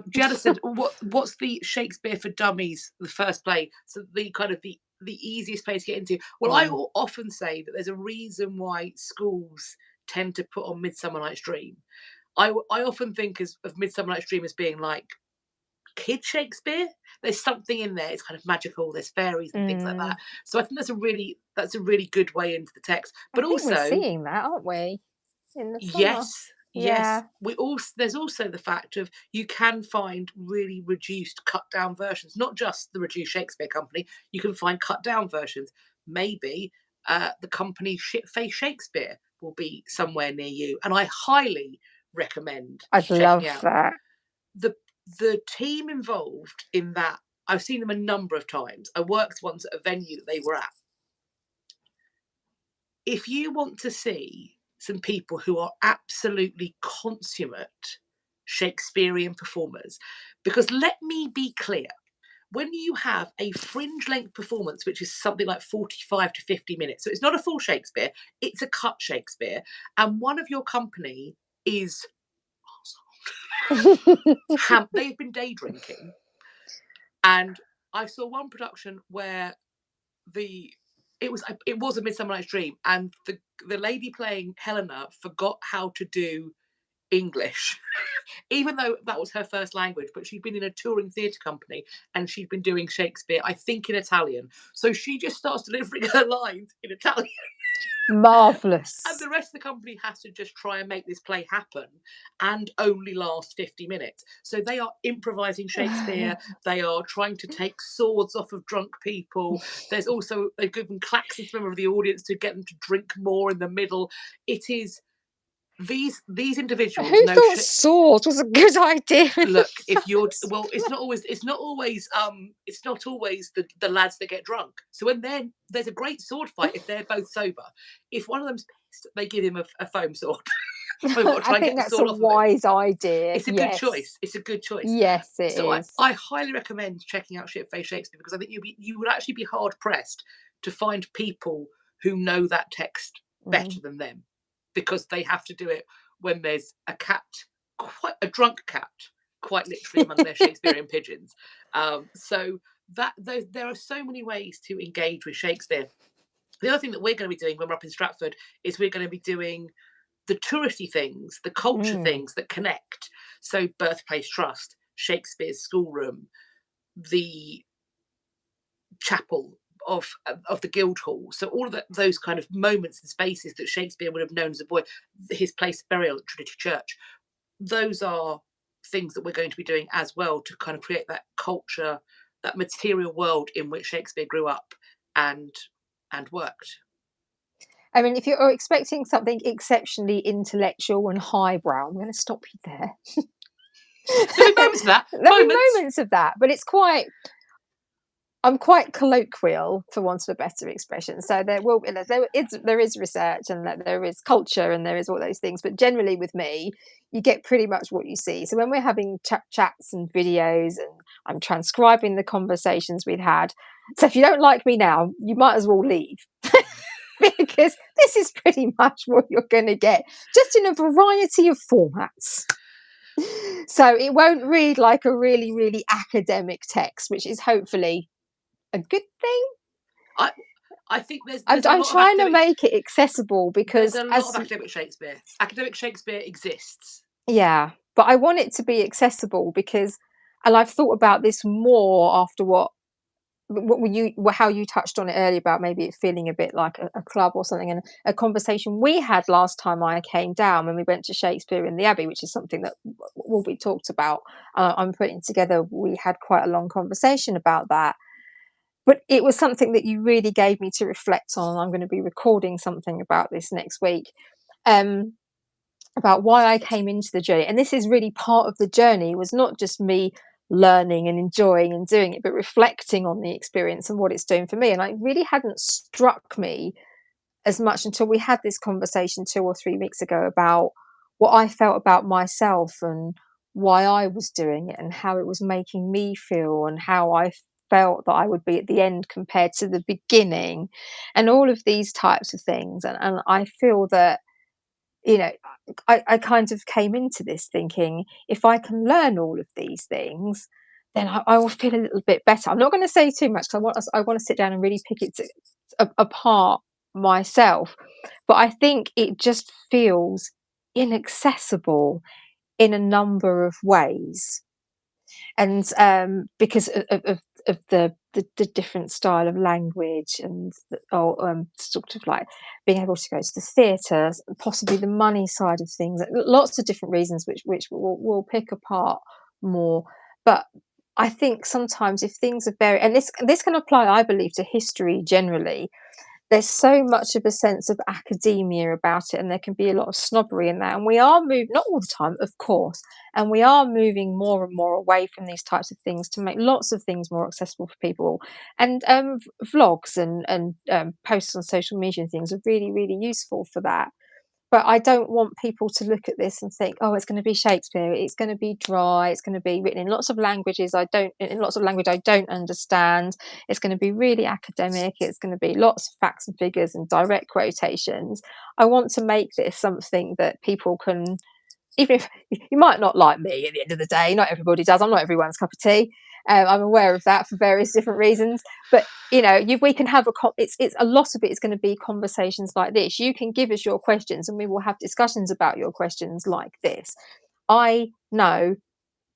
Gianna said, "What's the Shakespeare for Dummies? The first play, so the kind of the easiest place to get into." Well, I will often say that there's a reason why schools tend to put on Midsummer Night's Dream. I often think of Midsummer Night's Dream as being like kid Shakespeare. There's something in there. It's kind of magical. There's fairies and things like that. So I think that's a really good way into the text. But also, we're seeing that, aren't we? In the summer. Yes. There's also the fact of you can find really reduced, cut down versions. Not just the Reduced Shakespeare Company. You can find cut down versions. Maybe the company Shitface Shakespeare will be somewhere near you, and I highly recommend. I'd love that. The team involved in that, I've seen them a number of times. I worked once at a venue that they were at. If you want to see some people who are absolutely consummate Shakespearean performers, because let me be clear, when you have a fringe length performance, which is something like 45 to 50 minutes, so it's not a full Shakespeare, it's a cut Shakespeare, and one of your company is they've been day drinking. And I saw one production where it was a Midsummer Night's Dream, and the lady playing Helena forgot how to do English, even though that was her first language. But she'd been in a touring theatre company and she'd been doing Shakespeare, I think, in Italian. So she just starts delivering her lines in Italian. Marvellous. And the rest of the company has to just try and make this play happen and only last 50 minutes. So they are improvising Shakespeare. They are trying to take swords off of drunk people. There's also, they've given klaxons to members of the audience to get them to drink more in the middle. It is these individuals. Who thought swords was a good idea? Look, if you're it's not always the lads that get drunk. So when there's a great sword fight if they're both sober. If one of them's pissed, they give him a foam sword. I think that's a wise idea. It's a good choice. It's a good choice. Yes, it is. I highly recommend checking out Shitface Shakespeare because I think you would actually be hard pressed to find people who know that text better than them, because they have to do it when there's a drunk cat, quite literally among their Shakespearean pigeons. So there are so many ways to engage with Shakespeare. The other thing that we're going to be doing when we're up in Stratford is we're going to be doing the touristy things, the culture things that connect. So Birthplace Trust, Shakespeare's Schoolroom, the chapel of the Guildhall. So all of those kind of moments and spaces that Shakespeare would have known as a boy, his place of burial at Trinity Church, those are things that we're going to be doing as well to kind of create that culture, that material world in which Shakespeare grew up and worked. I mean, if you're expecting something exceptionally intellectual and highbrow, I'm going to stop you there. There'll be moments of that. There'll be moments of that, but I'm quite colloquial, for want of a better expression. So there is research, and there is culture, and there is all those things. But generally, with me, you get pretty much what you see. So when we're having chats and videos, and I'm transcribing the conversations we've had. So if you don't like me now, you might as well leave. Because this is pretty much what you're going to get, just in a variety of formats. So it won't read like a really, really academic text, which is hopefully a good thing. I think there's I'm trying to make it accessible, because there's a lot of academic Shakespeare. Academic Shakespeare exists. Yeah, but I want it to be accessible because, and I've thought about this more after how you touched on it earlier about maybe it feeling a bit like a club or something, and a conversation we had last time I came down when we went to Shakespeare in the Abbey, which is something that will be talked about. I'm putting together. We had quite a long conversation about that. But it was something that you really gave me to reflect on. I'm going to be recording something about this next week, about why I came into the journey. And this is really part of the journey, was not just me learning and enjoying and doing it, but reflecting on the experience and what it's doing for me. And it really hadn't struck me as much until we had this conversation 2 or 3 weeks ago about what I felt about myself and why I was doing it and how it was making me feel and how I felt that I would be at the end compared to the beginning, and all of these types of things. And I feel that, you know, I kind of came into this thinking, if I can learn all of these things, then I will feel a little bit better. I'm not going to say too much, because I want to sit down and really pick it apart myself. But I think it just feels inaccessible in a number of ways, and because of the different style of language, and sort of like being able to go to the theatre, possibly the money side of things, lots of different reasons which we'll pick apart more. But I think sometimes if things are very, and this can apply, I believe, to history generally, there's so much of a sense of academia about it, and there can be a lot of snobbery in that. And we are moving, not all the time, of course, and we are moving more and more away from these types of things to make lots of things more accessible for people. And vlogs and posts on social media and things are really, really useful for that. But I don't want people to look at this and think, oh, it's going to be Shakespeare, it's going to be dry, it's going to be written in lots of language I don't understand, it's going to be really academic, it's going to be lots of facts and figures and direct quotations. I want to make this something that people can, even if you might not like me at the end of the day, not everybody does, I'm not everyone's cup of tea. I'm aware of that for various different reasons, but we can have it's a lot of it is going to be conversations like this. You can give us your questions and we will have discussions about your questions like this. I know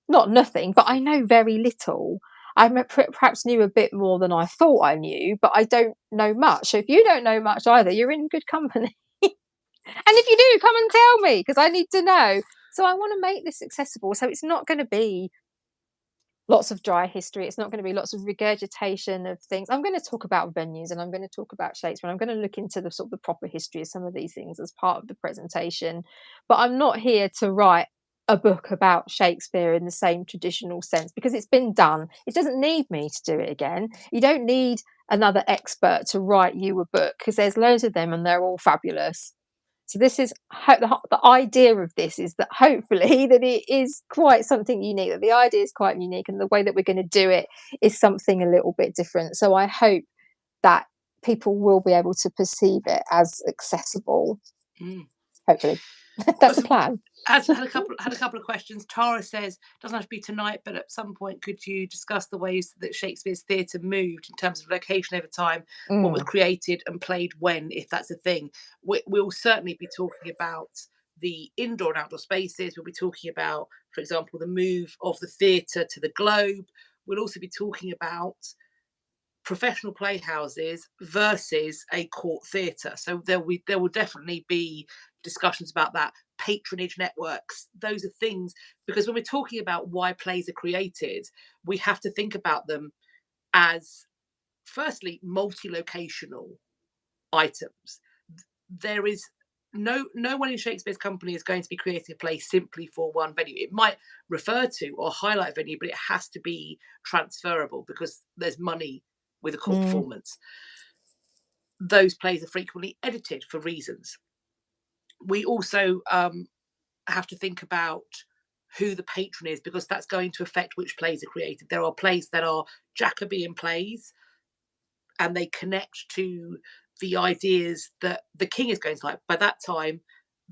not nothing, but I know very little. I perhaps knew a bit more than I thought I knew, but I don't know much. So if you don't know much either, you're in good company. And if you do, come and tell me, because I need to know. So I want to make this accessible. So it's not going to be lots of dry history. It's not going to be lots of regurgitation of things. I'm going to talk about venues, and I'm going to talk about Shakespeare. I'm going to look into the sort of the proper history of some of these things as part of the presentation. But I'm not here to write a book about Shakespeare in the same traditional sense, because it's been done. It doesn't need me to do it again. You don't need another expert to write you a book, because there's loads of them and they're all fabulous. So this is the idea of this, is that hopefully that it is quite something unique, that the idea is quite unique, and the way that we're going to do it is something a little bit different. So I hope that people will be able to perceive it as accessible. Hopefully. That's the plan. Had a couple of questions. Tara says, doesn't have to be tonight, but at some point, could you discuss the ways that Shakespeare's theatre moved in terms of location over time, what was created and played when, if that's a thing? We'll certainly be talking about the indoor and outdoor spaces. We'll be talking about, for example, the move of the theatre to the Globe. We'll also be talking about professional playhouses versus a court theatre. So there will definitely be discussions about that. Patronage networks, those are things, because when we're talking about why plays are created, we have to think about them as, firstly, multi-locational items. There is no one in Shakespeare's company is going to be creating a play simply for one venue. It might refer to or highlight a venue, but it has to be transferable because there's money with a court performance. Those plays are frequently edited for reasons. We also have to think about who the patron is, because that's going to affect which plays are created. There are plays that are Jacobean plays and they connect to the ideas that the king is going to like. By that time,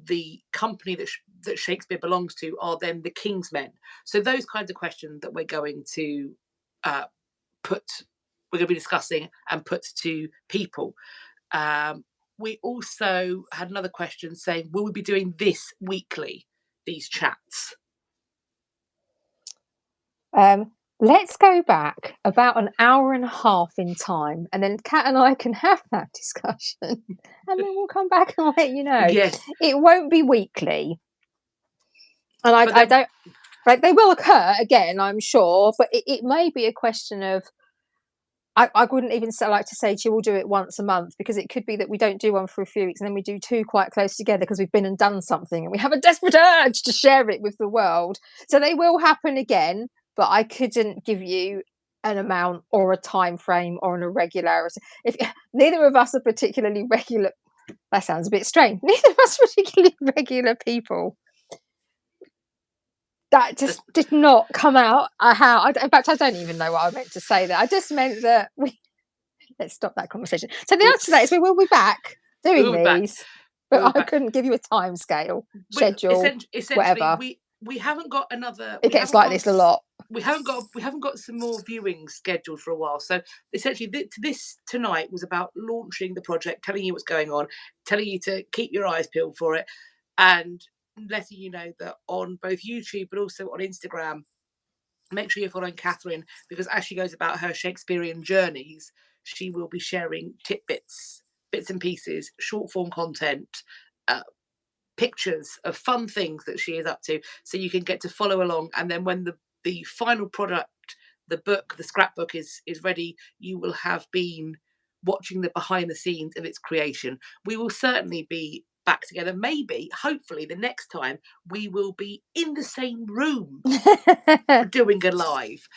the company that Shakespeare belongs to are then the king's men. So those kinds of questions that we're going to be discussing and put to people. We also had another question saying, will we be doing this weekly, these chats? Let's go back about an hour and a half in time, and then Kat and I can have that discussion, and then we'll come back and let you know. Yes. It won't be weekly, and I don't. Like, they will occur again, I'm sure, but it may be a question of. I wouldn't even like to say to you, we'll do it once a month, because it could be that we don't do one for a few weeks and then we do two quite close together because we've been and done something and we have a desperate urge to share it with the world. So they will happen again, but I couldn't give you an amount or a time frame or an irregularity. If neither of us are particularly regular, that sounds a bit strange. Neither of us are particularly regular people. That just did not come out. In fact, I don't even know what I meant to say there. I just meant that let's stop that conversation. So the answer to that is we will be back doing these, but I couldn't give you a time scale, schedule, whatever. We haven't got another. It gets like this a lot. We haven't got some more viewings scheduled for a while. So essentially, this tonight was about launching the project, telling you what's going on, telling you to keep your eyes peeled for it, and letting you know that on both YouTube but also on Instagram, make sure you're following Catherine, because as she goes about her Shakespearean journeys, she will be sharing tidbits, bits and pieces, short form content, pictures of fun things that she is up to, so you can get to follow along. And then when the final product, the book, the scrapbook is ready, you will have been watching the behind the scenes of its creation. We will certainly be back together. Maybe, hopefully, the next time we will be in the same room doing a live.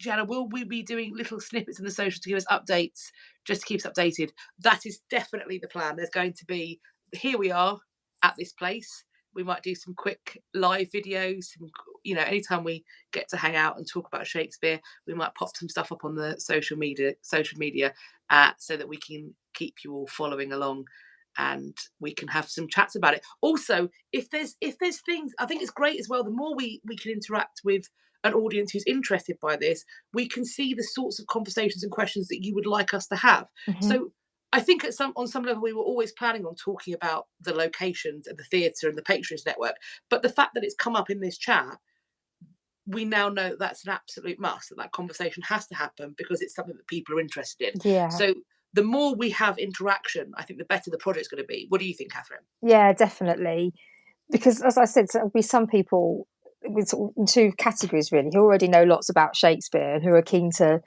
Gianna, will we be doing little snippets in the social to give us updates, just to keep us updated? That is definitely the plan. There's going to be, here we are at this place. We might do some quick live videos. Anytime we get to hang out and talk about Shakespeare, we might pop some stuff up on the social media, so that we can keep you all following along, and we can have some chats about it. Also, if there's things, I think it's great as well. The more we can interact with an audience who's interested by this, we can see the sorts of conversations and questions that you would like us to have. Mm-hmm. So I think on some level, we were always planning on talking about the locations and the theatre and the patronage network. But the fact that it's come up in this chat, we now know that's an absolute must, that conversation has to happen because it's something that people are interested in. Yeah. So the more we have interaction, I think the better the project's going to be. What do you think, Catherine? Yeah, definitely. Because as I said, there'll be some people with two categories really, who already know lots about Shakespeare and who are keen to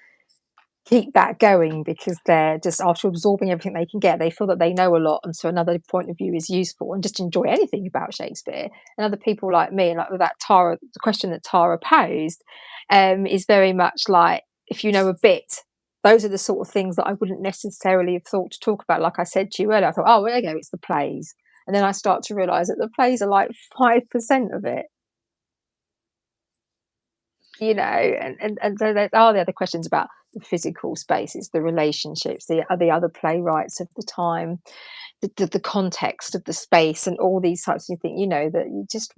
keep that going because they're just, after absorbing everything they can get, they feel that they know a lot, and so another point of view is useful and just enjoy anything about Shakespeare. And other people like me, like with that the question that Tara posed, is very much like, if you know a bit, those are the sort of things that I wouldn't necessarily have thought to talk about. Like I said to you earlier, I thought, oh, there you go, it's the plays. And then I start to realise that the plays are like 5% of it. And there are the other questions about the physical spaces, the relationships, the other playwrights of the time, the context of the space, and all these types of things, that you just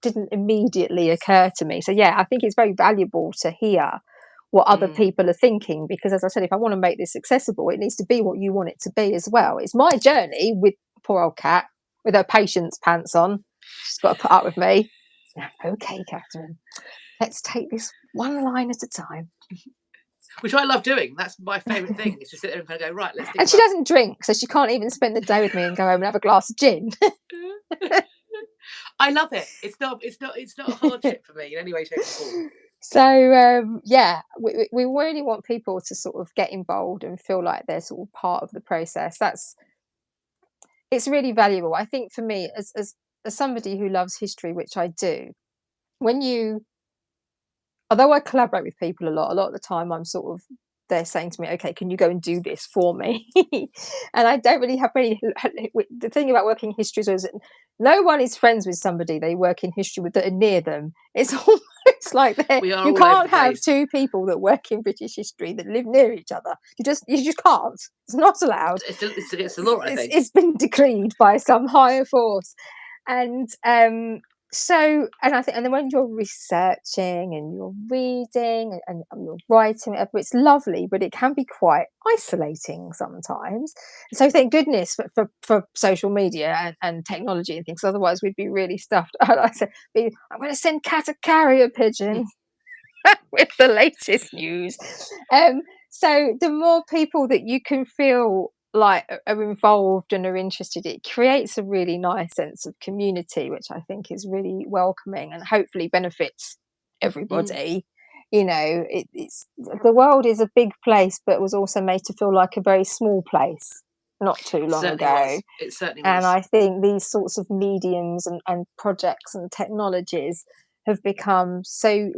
didn't immediately occur to me. So yeah, I think it's very valuable to hear what other people are thinking, because as I said, if I want to make this accessible, it needs to be what you want it to be as well. It's my journey with poor old Kat with her patience pants on. She's got to put up with me. Okay, Catherine, let's take this one line at a time. which I love doing. That's my favourite thing. Is to sit there and kind of go, right, let's think. And she doesn't drink, so she can't even spend the day with me and go home and have a glass of gin. I love it. It's not a hardship for me in any way, shape, or form. So we really want people to sort of get involved and feel like they're sort of part of the process. It's really valuable. I think for me, as somebody who loves history, which I do, although I collaborate with people a lot of the time I'm sort of, they're saying to me, okay, can you go and do this for me? And I don't really have any. The thing about working in history is that no one is friends with somebody they work in history with that are near them. It's almost like you can't have two people that work in British history that live near each other. You just can't. It's not allowed. It's against the law, I think. It's been decreed by some higher force. And so, and I think, and then when you're researching and you're reading and you're writing, it's lovely, but it can be quite isolating sometimes. So thank goodness for social media and technology and things. Otherwise, we'd be really stuffed. I said, I'm going to send Kat a carrier pigeon with the latest news. So the more people that you can feel like are involved and are interested, it creates a really nice sense of community, which I think is really welcoming and hopefully benefits everybody. You know, it's the world is a big place, but was also made to feel like a very small place not too long ago. It certainly was. And I was. think these sorts of mediums and projects and technologies have become so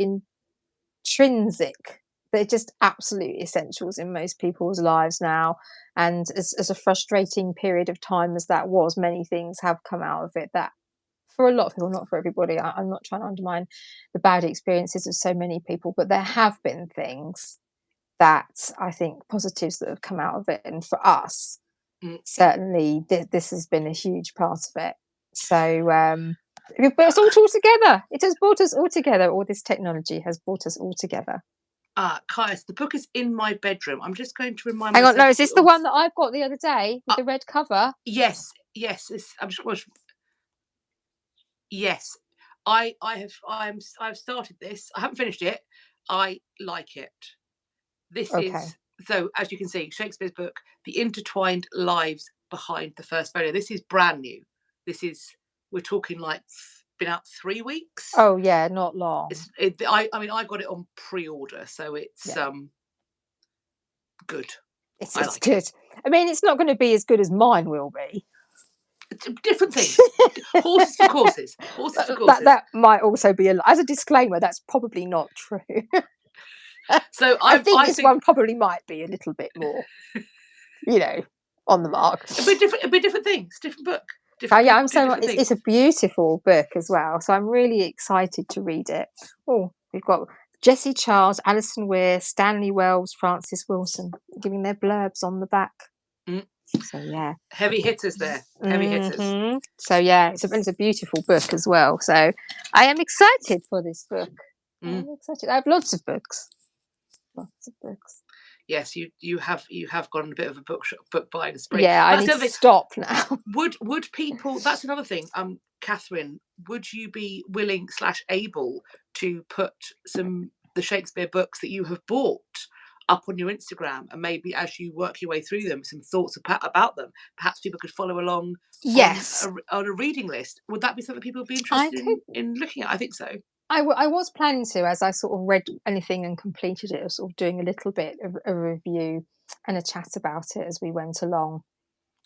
intrinsic. They're just absolute essentials in most people's lives now. And as a frustrating period of time as that was, many things have come out of it that, for a lot of people, not for everybody, I'm not trying to undermine the bad experiences of so many people, but there have been things that I think positives that have come out of it. And for us, certainly this has been a huge part of it. So we've brought us all together. It has brought us all together. All this technology has brought us all together. Caius, the book is in my bedroom. I'm just going to remind myself. Hang on, no, is this the one that I've got the other day with the red cover? Yes. I'm just watching. Yes, I've started this. I haven't finished it. I like it. This is, so as you can see, Shakespeare's book, The Intertwined Lives Behind the First Folio. This is brand new. We're talking like been out 3 weeks. Oh yeah, not long. I mean, I got it on pre-order, so it's good. It's good. I mean, it's not going to be as good as mine will be. It's a different thing. Horses for courses. Horses for courses. That might also be as a disclaimer. That's probably not true. So I think this one probably might be a little bit more, on the mark. It'll be different things. Different book. It's a beautiful book as well. So I'm really excited to read it. Oh, we've got Jessie Charles, Alison Weir, Stanley Wells, Francis Wilson giving their blurbs on the back. So yeah, heavy hitters there. Heavy hitters. So yeah, it's a beautiful book as well. So I am excited for this book. I'm excited. I have lots of books. Yes, you have gone on a bit of a book buying spree. Yeah, I need to stop now. Would people? That's another thing. Catherine, would you be willing / able to put the Shakespeare books that you have bought up on your Instagram, and maybe as you work your way through them, some thoughts about them? Perhaps people could follow along. Yes, on a reading list. Would that be something people would be interested in looking at? I think so. I was planning to, as I sort of read anything and completed it, sort of doing a little bit of a review and a chat about it as we went along.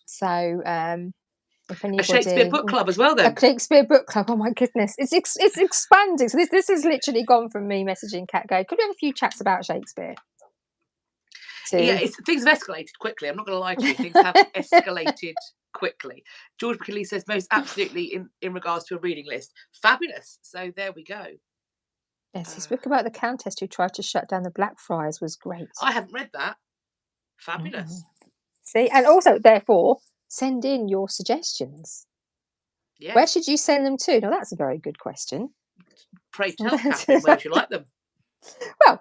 So if anybody, a Shakespeare book club as well, then. A Shakespeare book club. Oh my goodness, it's expanding. So this has literally gone from me messaging Kat, could we have a few chats about Shakespeare? Yeah, things have escalated quickly. I'm not going to lie to you. Things have escalated quickly. George McKinley says most absolutely in regards to a reading list. Fabulous. So there we go. Yes, his book about the Countess who tried to shut down the Blackfriars was great. I haven't read that. Fabulous. See, and also, therefore, send in your suggestions. Yes. Where should you send them to? Now, that's a very good question. Pray tell, Catherine, where would you like them? Well,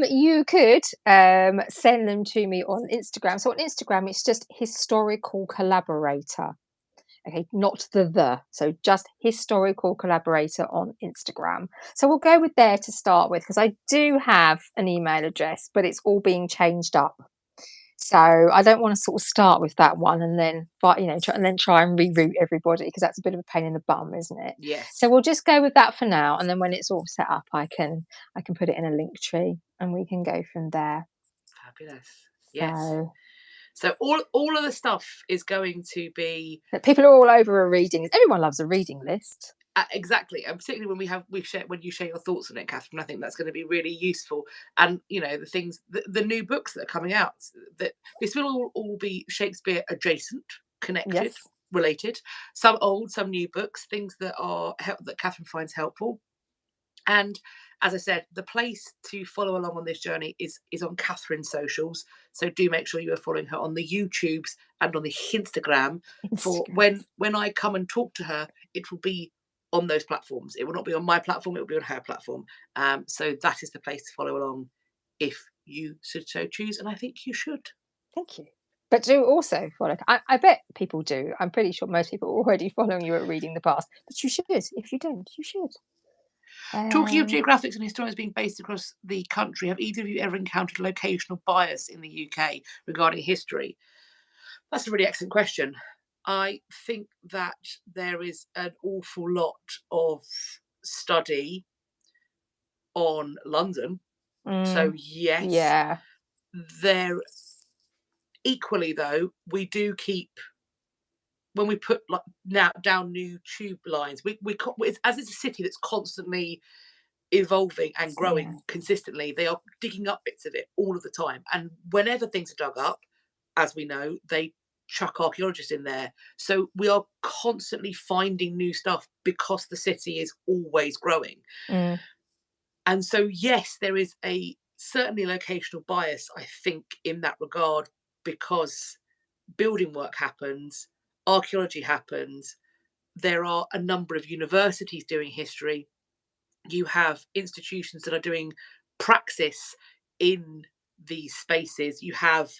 you could send them to me on Instagram. So on Instagram, it's just Historical Collaborator. Okay, not the. So just historical collaborator on Instagram. So we'll go with there to start with, because I do have an email address, but it's all being changed up. So I don't want to sort of start with that one and then, try and reroute everybody, because that's a bit of a pain in the bum, isn't it? Yes. So we'll just go with that for now, and then when it's all set up, I can put it in a link tree, and we can go from there. Fabulous. Yes. So all of the stuff is going to be. People are all over a reading. Everyone loves a reading list. Exactly, and particularly when you share your thoughts on it, Catherine. I think that's going to be really useful. And the things, the new books that are coming out, that this will all be Shakespeare adjacent, connected, Yes. related. Some old, some new books, things that Catherine finds helpful. And as I said, the place to follow along on this journey is on Catherine's socials. So do make sure you are following her on the YouTubes and on the Instagram. For when I come and talk to her, it will be on those platforms. It will not be on my platform, it will be on her platform. So that is the place to follow along if you should so choose, and I think you should. Thank you. But do also follow. I bet people do. I'm pretty sure most people are already following you at Reading the Past. But you should. If you don't, you should. Talking of geographics and historians being based across the country, have either of you ever encountered locational bias in the UK regarding history? That's a really excellent question. I think that there is an awful lot of study on London. So yes. Yeah. There. Equally, though, we do keep, when we put down new tube lines, as it's a city that's constantly evolving and growing consistently, they are digging up bits of it all of the time. And whenever things are dug up, as we know, they chuck archaeologists in there. So we are constantly finding new stuff because the city is always growing. And so, yes, there is certainly a locational bias, I think, in that regard, because building work happens, archaeology happens, there are a number of universities doing history, you have institutions that are doing praxis in these spaces, you have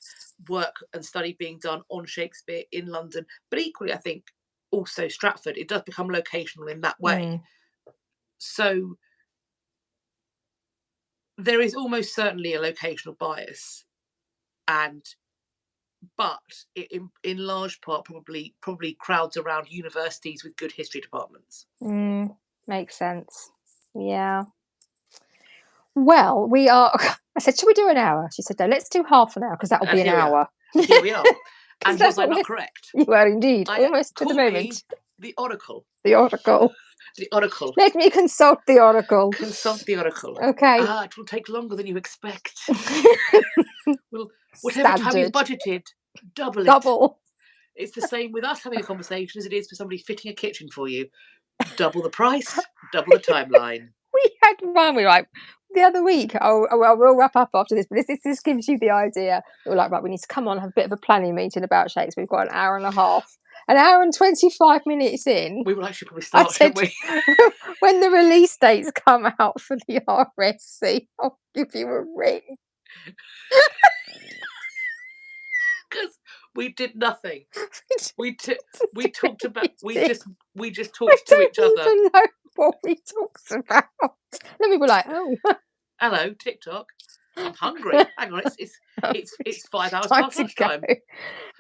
work and study being done on Shakespeare in London, but equally, I think, also Stratford, it does become locational in that way. So there is almost certainly a locational bias, but in large part probably crowds around universities with good history departments. Makes sense. Yeah. Well, we are. I said, should we do an hour? She said, no, let's do half an hour, because that will be an hour. Here we are. And was I not correct? You were indeed, almost to the moment. The oracle. The oracle. The oracle. Let me consult the oracle. Consult the oracle. Okay. It will take longer than you expect. Whatever time you've budgeted, double it. Double. It's the same with us having a conversation as it is for somebody fitting a kitchen for you. Double the price, double the timeline. We had one. We were like, the other week. Oh, well, we'll wrap up after this. But this gives you the idea. We were like, right, we need to come on, have a bit of a planning meeting about Shakespeare. We've got an hour and a half. An hour and 25 minutes in. We will actually probably start, shouldn't we? When the release dates come out for the RSC, I'll give you a ring. Because we did nothing. We talked about. We just talked to each other. I don't even know what we talked about. Then we were like, oh, hello, TikTok. I'm hungry. Hang on, it's 5 hours past lunchtime.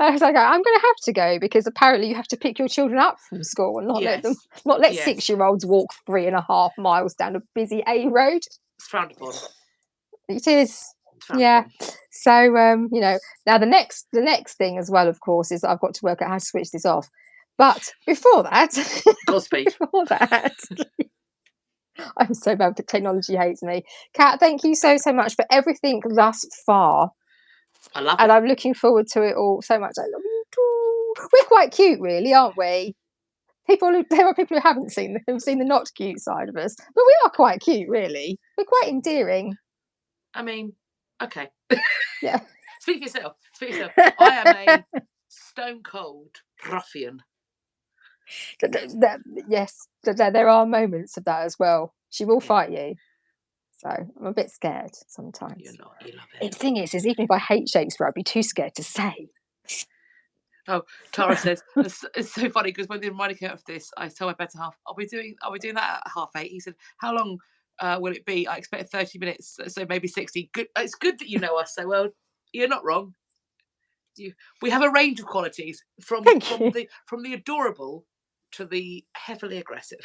I was like, I'm going to have to go, because apparently you have to pick your children up from school and not let 6-year-olds walk 3.5 miles down a busy A road. It's frowned upon. It is. Yeah. So now the next thing as well, of course, is that I've got to work out how to switch this off. But before that, Godspeed. Before that. I'm so bad, but technology hates me. Kat, thank you so much for everything thus far. I love it. And I'm looking forward to it all so much. I love you too. We're quite cute, really, aren't we? There are people who haven't seen the not cute side of us, but we are quite cute, really. We're quite endearing. I mean, okay. Yeah. Speak for yourself. I am a stone cold ruffian. Yes, there are moments of that as well. She will fight you. So I'm a bit scared sometimes. You're not. You love it. The thing is even if I hate Shakespeare, I'd be too scared to say. Oh, Tara says it's so funny because when the reminder came out of this, I told my better half, "Are we doing that at 8:30?" He said, "How long will it be?" I expect 30 minutes, so maybe 60. Good. It's good that you know us so well. You're not wrong. We have a range of qualities from the adorable to the heavily aggressive.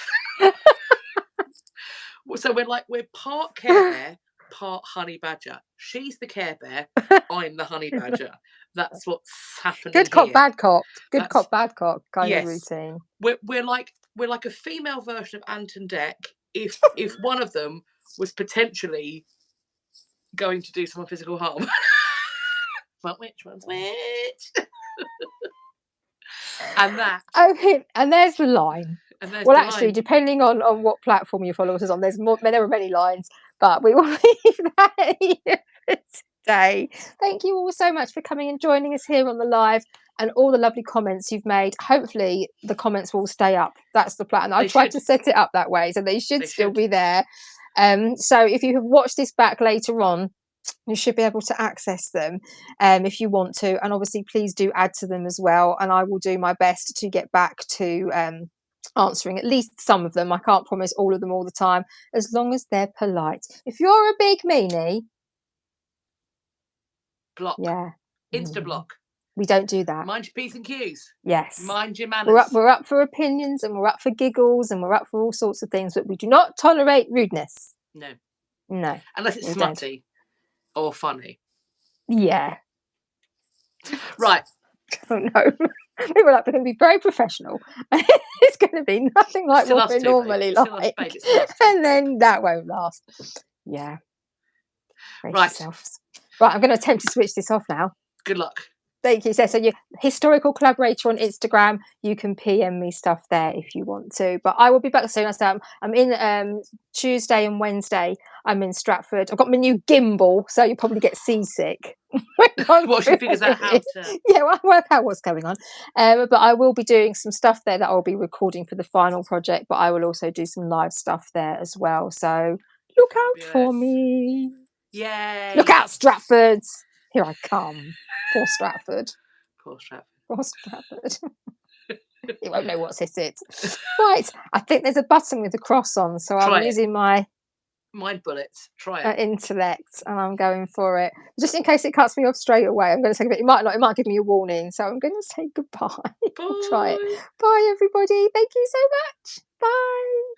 So we're part Care Bear, part Honey Badger. She's the Care Bear. I'm the Honey Badger. That's what's happening. Good cop, here. bad cop. Good cop, bad cop kind of routine. We're like a female version of Ant and Dec if one of them was potentially going to do some physical harm. But which one's which? And that. Okay, and there's the line. Well, actually, depending on what platform you follow us on, there are many lines, but we will leave that here today. Thank you all so much for coming and joining us here on the live, and all the lovely comments you've made. Hopefully the comments will stay up. That's the plan. I tried to set it up that way, so they should still be there. So if you have watched this back later on, you should be able to access them if you want to, and obviously please do add to them as well, and I will do my best to get back to answering at least some of them. I can't promise all of them all the time, as long as they're polite. If you're a big meanie, block. Insta block. We don't do that. Mind your P's and Q's. Yes. Mind your manners. We're up for opinions, and we're up for giggles, and we're up for all sorts of things, but we do not tolerate rudeness. No. Unless it's smutty or funny. Yeah. Right. Oh no. We were like, we're going to be very professional. It's going to be nothing like what we normally like. And then that won't last. Yeah. Right. I'm going to attempt to switch this off now. Good luck. Thank you. So you're historical collaborator on Instagram. You can PM me stuff there if you want to. But I will be back soon. I'm in Tuesday and Wednesday. I'm in Stratford. I've got my new gimbal, so you probably get seasick. What she figures out how to. Yeah, well, I work out what's going on. But I will be doing some stuff there that I'll be recording for the final project. But I will also do some live stuff there as well. So look out for me. Yay! Look out, Stratfords. Here I come. Poor Stratford. Poor Stratford. Poor Stratford. You won't know what's hit it. Right. I think there's a button with a cross on, so I'm using my mind bullets. Try it. Intellect, and I'm going for it. Just in case it cuts me off straight away, I'm going to say it might not. It might give me a warning. So I'm going to say goodbye. I'll try it. Bye, everybody. Thank you so much. Bye.